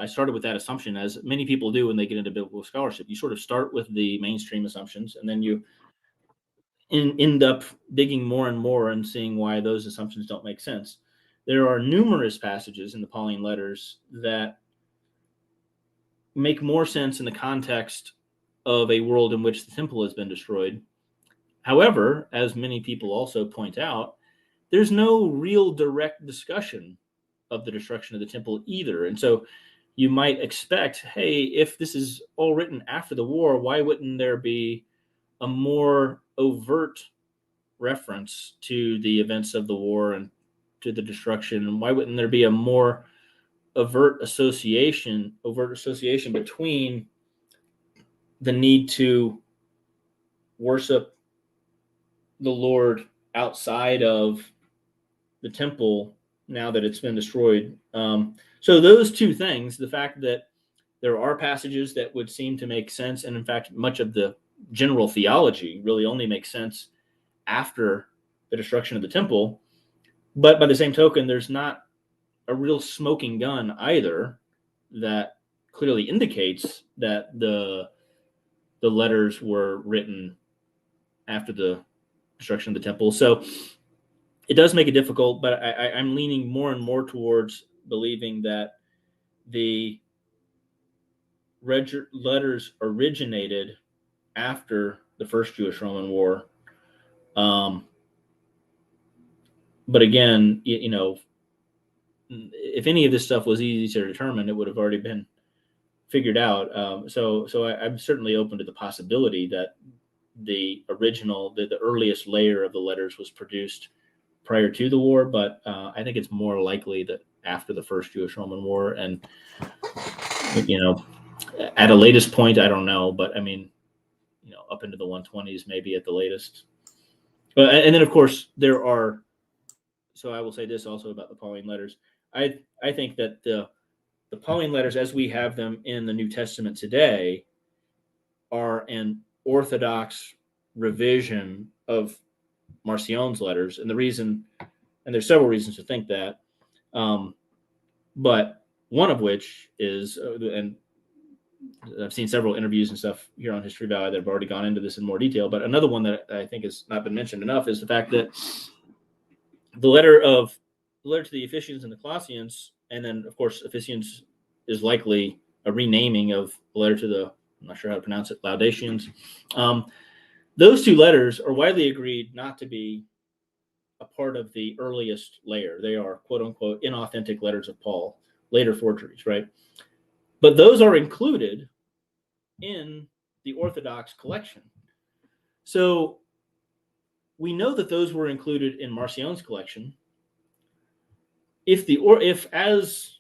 started with that assumption, as many people do when they get into biblical scholarship. You sort of start with the mainstream assumptions, and then you end up digging more and more and seeing why those assumptions don't make sense. There are numerous passages in the Pauline letters that make more sense in the context of a world in which the temple has been destroyed. However, as many people also point out, there's no real direct discussion of the destruction of the temple either. And so you might expect, hey, if this is all written after the war, why wouldn't there be a more overt reference to the events of the war and to the destruction? And why wouldn't there be a more overt association between the need to worship the Lord outside of the temple now that it's been destroyed? So those two things, the fact that there are passages that would seem to make sense, and in fact, much of the general theology really only makes sense after the destruction of the temple. But by the same token, there's not a real smoking gun either that clearly indicates that the letters were written after the destruction of the temple. So it does make it difficult, but I'm leaning more and more towards believing that the letters originated after the First Jewish-Roman War. But again, if any of this stuff was easy to determine, it would have already been figured out. So I'm certainly open to the possibility that the original, the earliest layer of the letters was produced prior to the war, but I think it's more likely that after the First Jewish-Roman War. And, at a latest point, I don't know, but I mean, up into the 120s, maybe at the latest. And then, of course, there are, so I will say this also about the Pauline letters. I think that the Pauline letters, as we have them in the New Testament today, are an orthodox revision of Marcion's letters. And there's several reasons to think that. But one of which is, and I've seen several interviews and stuff here on History Valley that have already gone into this in more detail, but another one that I think has not been mentioned enough is the fact that the letter to the Ephesians and the Colossians, and then of course Ephesians is likely a renaming of the letter to the, I'm not sure how to pronounce it, Laodiceans. Those two letters are widely agreed not to be a part of the earliest layer. They are quote unquote inauthentic letters of Paul, later forgeries, right? But those are included in the Orthodox collection. So we know that those were included in Marcion's collection. If as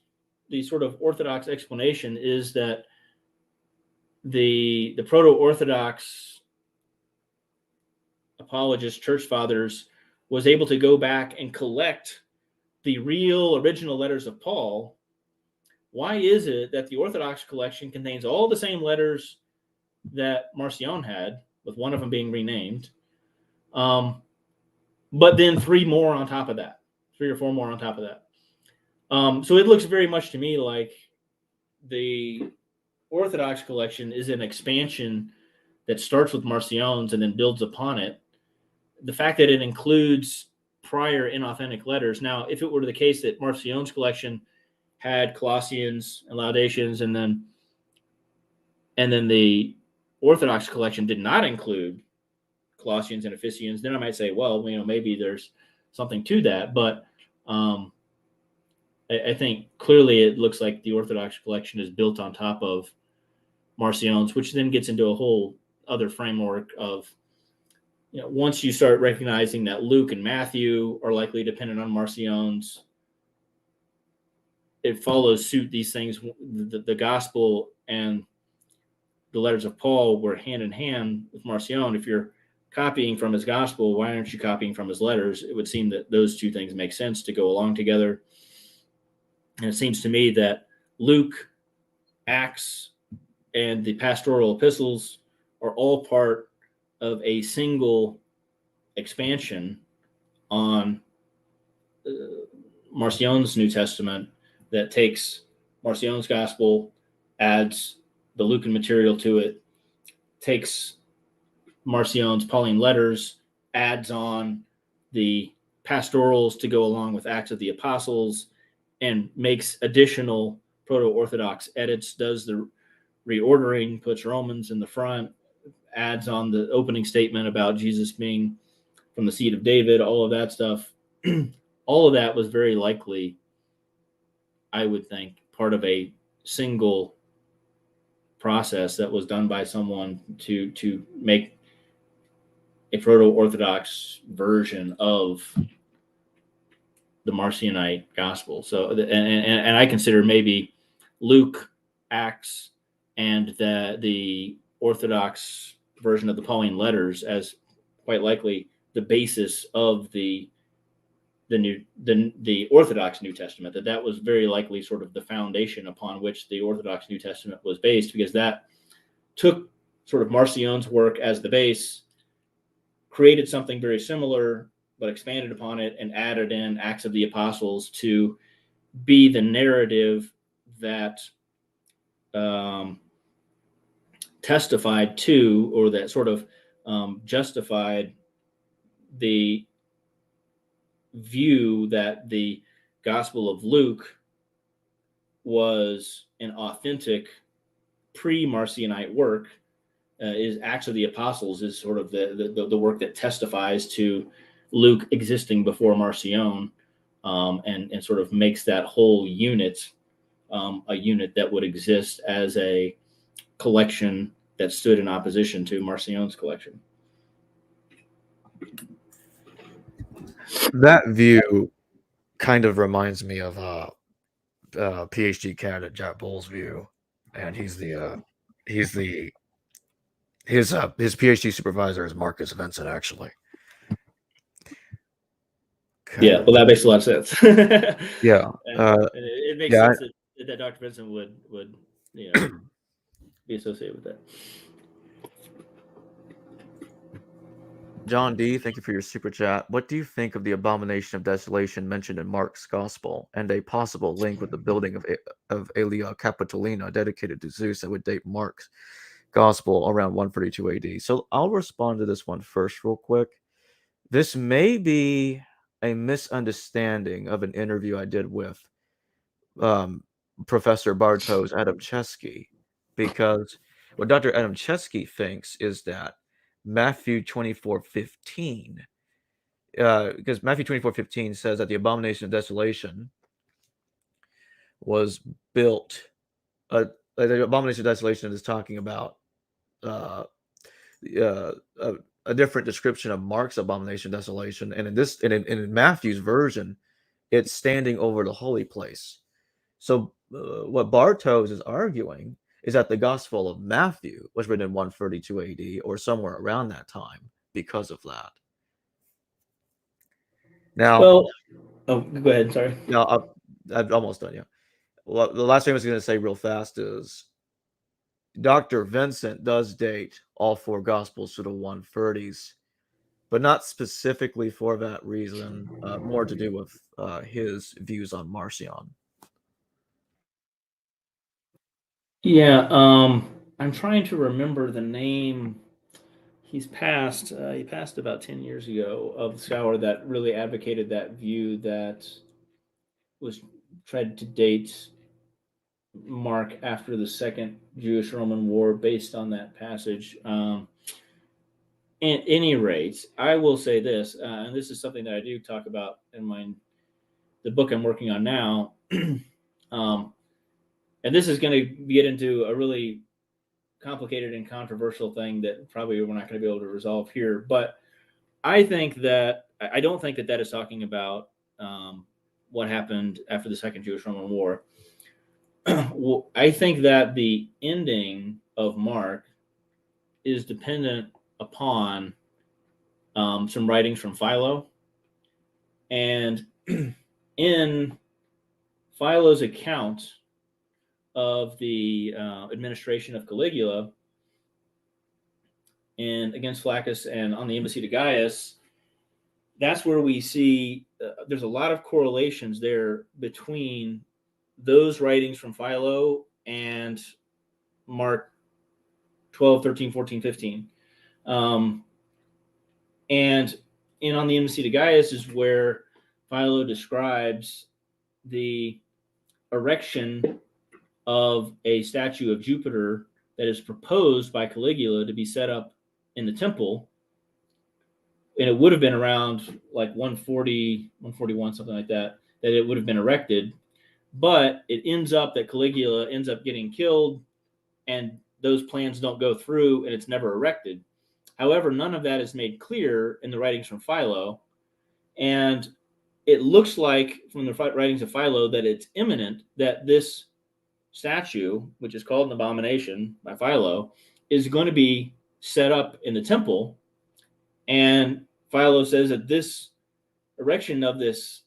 the sort of Orthodox explanation is that the proto-Orthodox apologist church fathers was able to go back and collect the real original letters of Paul, why is it that the Orthodox collection contains all the same letters that Marcion had, with one of them being renamed, but then three or four more on top of that? So it looks very much to me like the Orthodox collection is an expansion that starts with Marcion's and then builds upon it. The fact that it includes prior inauthentic letters. Now, if it were the case that Marcion's collection had Colossians and Laodiceans, and then the Orthodox collection did not include Colossians and Ephesians, then I might say, well, maybe there's something to that. But I think clearly it looks like the Orthodox collection is built on top of Marcion's, which then gets into a whole other framework of, once you start recognizing that Luke and Matthew are likely dependent on Marcion's, it follows suit. These things, the gospel and the letters of Paul were hand in hand with Marcion. If you're copying from his gospel, why aren't you copying from his letters? It would seem that those two things make sense to go along together. And it seems to me that Luke, Acts, and the pastoral epistles are all part of a single expansion on Marcion's New Testament that takes Marcion's gospel, adds the Lucan material to it, takes Marcion's Pauline letters, adds on the pastorals to go along with Acts of the Apostles, and makes additional proto-Orthodox edits, does the reordering, puts Romans in the front, adds on the opening statement about Jesus being from the seed of David, all of that stuff. All of that was very likely, I would think, part of a single process that was done by someone to make a proto-Orthodox version of the Marcionite gospel. So, and I consider maybe Luke, Acts, and the Orthodox version of the Pauline letters as quite likely the basis of the Orthodox New Testament. That was very likely sort of the foundation upon which the Orthodox New Testament was based, because that took sort of Marcion's work as the base, created something very similar, but expanded upon it and added in Acts of the Apostles to be the narrative that testified to, or that sort of justified the view that the Gospel of Luke was an authentic pre-Marcionite work. Is Acts of the Apostles is sort of the work that testifies to Luke existing before Marcion, and sort of makes that whole unit a unit that would exist as a collection that stood in opposition to Marcion's collection. That view kind of reminds me of PhD candidate Jack Bull's view, and his PhD supervisor is Marcus Vincent, actually. Yeah, well, that makes a lot of sense. Yeah, it makes sense that Dr. Vincent would be associated with that. John D., thank you for your super chat. What do you think of the abomination of desolation mentioned in Mark's Gospel, and a possible link with the building of Aelia Capitolina dedicated to Zeus that would date Mark's Gospel around 142 AD? So I'll respond to this one first real quick. This may be a misunderstanding of an interview I did with Professor Bartosz Adamczewski, because what Dr. Adamczewski thinks is that Matthew 24:15, because Matthew 24:15 says that the abomination of desolation was built. The abomination of desolation is talking about a different description of Mark's abomination of desolation, and in Matthew's version, it's standing over the holy place. So what Bartosz is arguing is that the Gospel of Matthew was written in 132 AD or somewhere around that time because of that. Now, well, go ahead. Sorry. No, I'm almost done. Yeah. Well, the last thing I was going to say real fast is Dr. Vincent does date all four Gospels to the 130s, but not specifically for that reason. More to do with his views on Marcion. Yeah, I'm trying to remember the name. He passed about 10 years ago, of the scholar that really advocated that view that was tried to date Mark after the Second Jewish-Roman War based on that passage. At any rate, I will say this, and this is something that I do talk about in the book I'm working on now. And this is going to get into a really complicated and controversial thing that probably we're not going to be able to resolve here. But I don't think that is talking about what happened after the Second Jewish-Roman War. Well, I think that the ending of Mark is dependent upon some writings from Philo. And in Philo's account of the administration of Caligula and against Flaccus and on the embassy to Gaius, that's where we see there's a lot of correlations there between those writings from Philo and Mark 12, 13, 14, 15. And on the embassy to Gaius is where Philo describes the erection of a statue of Jupiter that is proposed by Caligula to be set up in the temple. And it would have been around like 140, 141, something like that it would have been erected. But it ends up that Caligula ends up getting killed and those plans don't go through and it's never erected. However, none of that is made clear in the writings from Philo. And it looks like from the writings of Philo that it's imminent that this statue, which is called an abomination by Philo, is going to be set up in the temple. And Philo says that this erection of this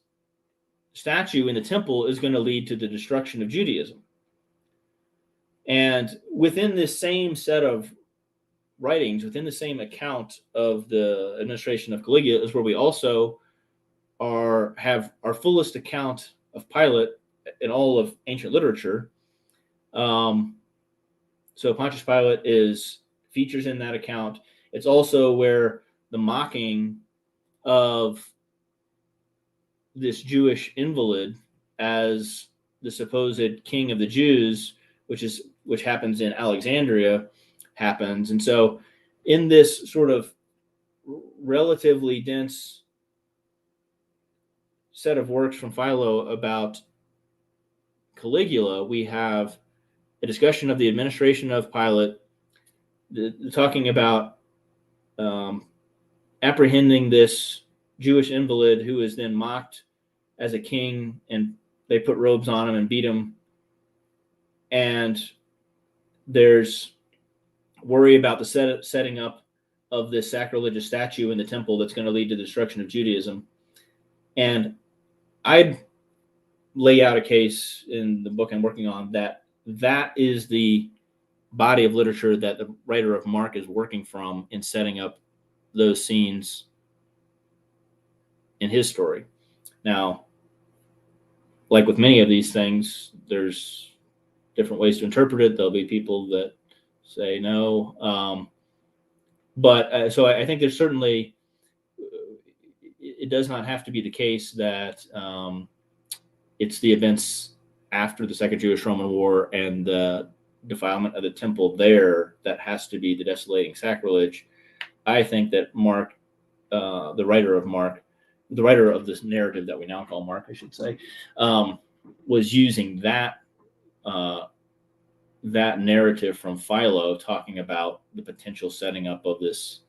statue in the temple is going to lead to the destruction of Judaism. And within this same set of writings, within the same account of the administration of Caligula, is where we also have our fullest account of Pilate in all of ancient literature. So Pontius Pilate features in that account. It's also where the mocking of this Jewish invalid as the supposed king of the Jews, which happens in Alexandria, happens. And so in this sort of relatively dense set of works from Philo about Caligula, we have a discussion of the administration of Pilate, talking about apprehending this Jewish invalid who is then mocked as a king, and they put robes on him and beat him. And there's worry about the setting up of this sacrilegious statue in the temple that's going to lead to the destruction of Judaism. And I'd lay out a case in the book I'm working on that is the body of literature that the writer of Mark is working from in setting up those scenes in his story. Now, like with many of these things, there's different ways to interpret it. There'll be people that say no. So I think there's certainly, it does not have to be the case that it's the events after the Second Jewish-Roman War and the defilement of the temple there that has to be the desolating sacrilege. I think that Mark, the writer of this narrative that we now call Mark, I should say, was using that narrative from Philo, talking about the potential setting up of this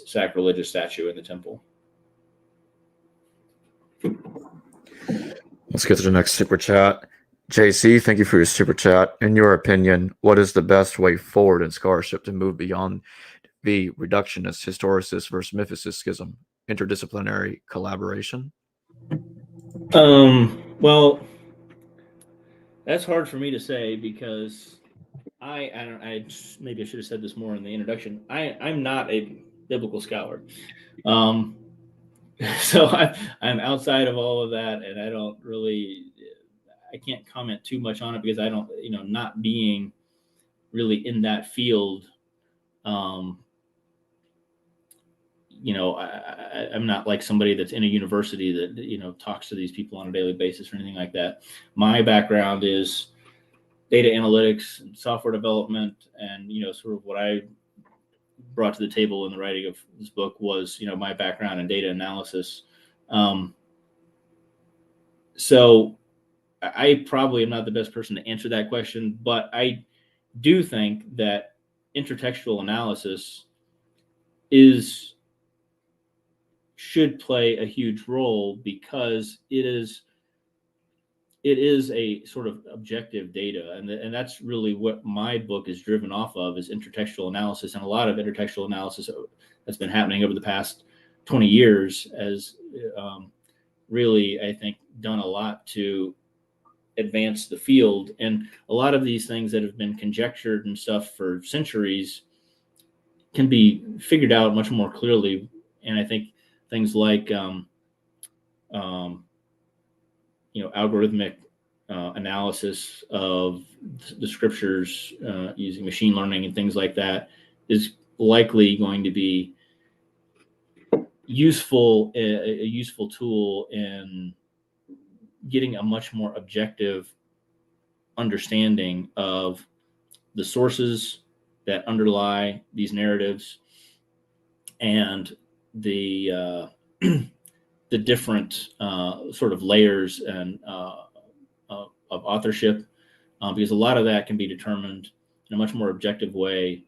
sacrilegious statue in the temple. Let's get to the next super chat. JC, thank you for your super chat. In your opinion, what is the best way forward in scholarship to move beyond the reductionist, historicist versus mythicist schism? Interdisciplinary collaboration? Well, that's hard for me to say because I maybe I should have said this more in the introduction. I'm not a biblical scholar. So I'm outside of all of that, and I can't comment too much on it because I don't, not being really in that field. I'm not like somebody that's in a university that, talks to these people on a daily basis or anything like that. My background is data analytics and software development, and, sort of what I brought to the table in the writing of this book was, my background in data analysis. So I probably am not the best person to answer that question, but I do think that intertextual analysis should play a huge role, because it is a sort of objective data, and that's really what my book is driven off of, is intertextual analysis. And a lot of intertextual analysis that's been happening over the past 20 years has really, I think, done a lot to advance the field. And a lot of these things that have been conjectured and stuff for centuries can be figured out much more clearly. And I think things like algorithmic analysis of the scriptures using machine learning and things like that is likely going to be a useful tool in getting a much more objective understanding of the sources that underlie these narratives and the the different sort of layers and of authorship, because a lot of that can be determined in a much more objective way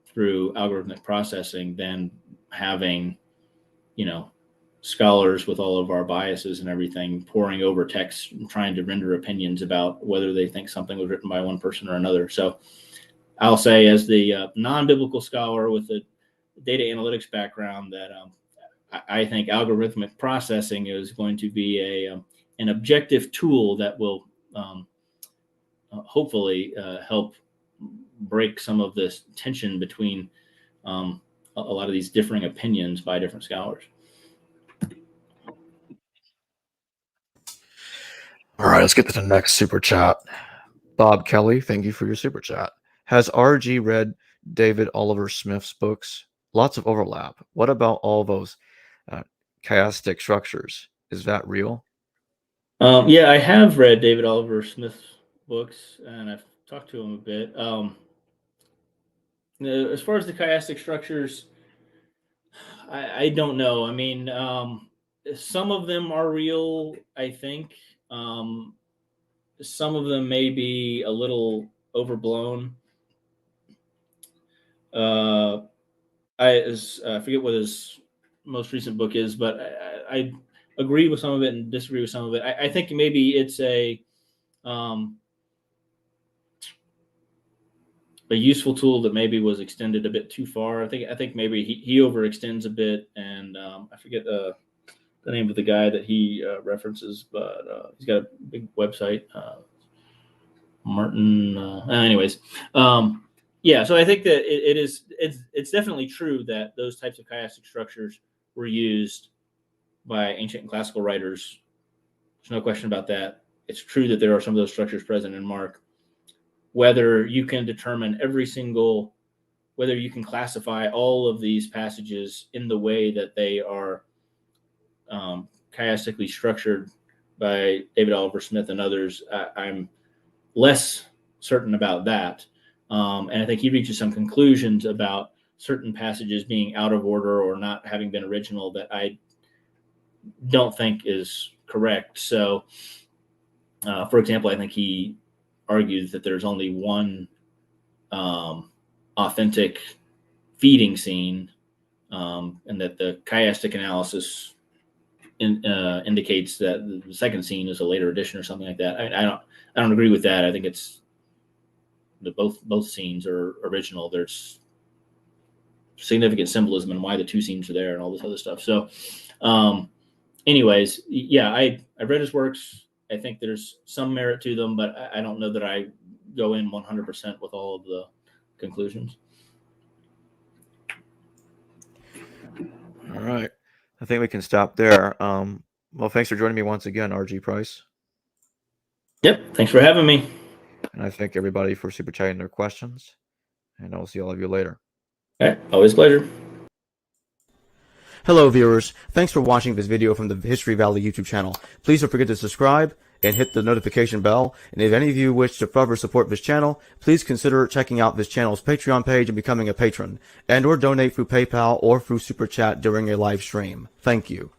through algorithmic processing than having, scholars with all of our biases and everything poring over text and trying to render opinions about whether they think something was written by one person or another. So I'll say, as the non-biblical scholar with a data analytics background, that I think algorithmic processing is going to be an objective tool that will hopefully help break some of this tension between a lot of these differing opinions by different scholars. All right, let's get to the next super chat. Bob Kelly, thank you for your super chat. Has RG read David Oliver Smith's books? Lots of overlap. What about all those chiastic structures? Is that real? Yeah, I have read David Oliver Smith's books, and I've talked to him a bit. As far as the chiastic structures, I don't know. I mean, some of them are real, I think. Some of them may be a little overblown. I forget what his most recent book is, but I agree with some of it and disagree with some of it. I think maybe it's a useful tool that maybe was extended a bit too far. I think maybe he overextends a bit, and I forget the name of the guy that he references, but he's got a big website, Martin. Anyways, yeah. So I think that it's definitely true that those types of chiastic structures were used by ancient and classical writers. There's no question about that. It's true that there are some of those structures present in Mark. Whether you can determine whether you can classify all of these passages in the way that they are chiastically structured by David Oliver Smith and others, I'm less certain about that. And I think he reaches some conclusions about certain passages being out of order or not having been original that I don't think is correct. So, for example, I think he argues that there's only one authentic feeding scene, and that the chiastic analysis indicates that the second scene is a later addition or something like that. I don't agree with that. I think it's both scenes are original. There's significant symbolism in why the two scenes are there and all this other stuff. So, anyways, yeah, I read his works. I think there's some merit to them, but I don't know that I go in 100% with all of the conclusions. All right. I think we can stop there. Well, thanks for joining me once again, RG Price. Yep. Thanks for having me. And I thank everybody for super chatting their questions. And I'll see all of you later. All right. Always a pleasure. Hello, viewers. Thanks for watching this video from the History Valley YouTube channel. Please don't forget to subscribe and hit the notification bell. And if any of you wish to further support this channel, please consider checking out this channel's Patreon page and becoming a patron, and/or donate through PayPal or through Super Chat during a live stream. Thank you.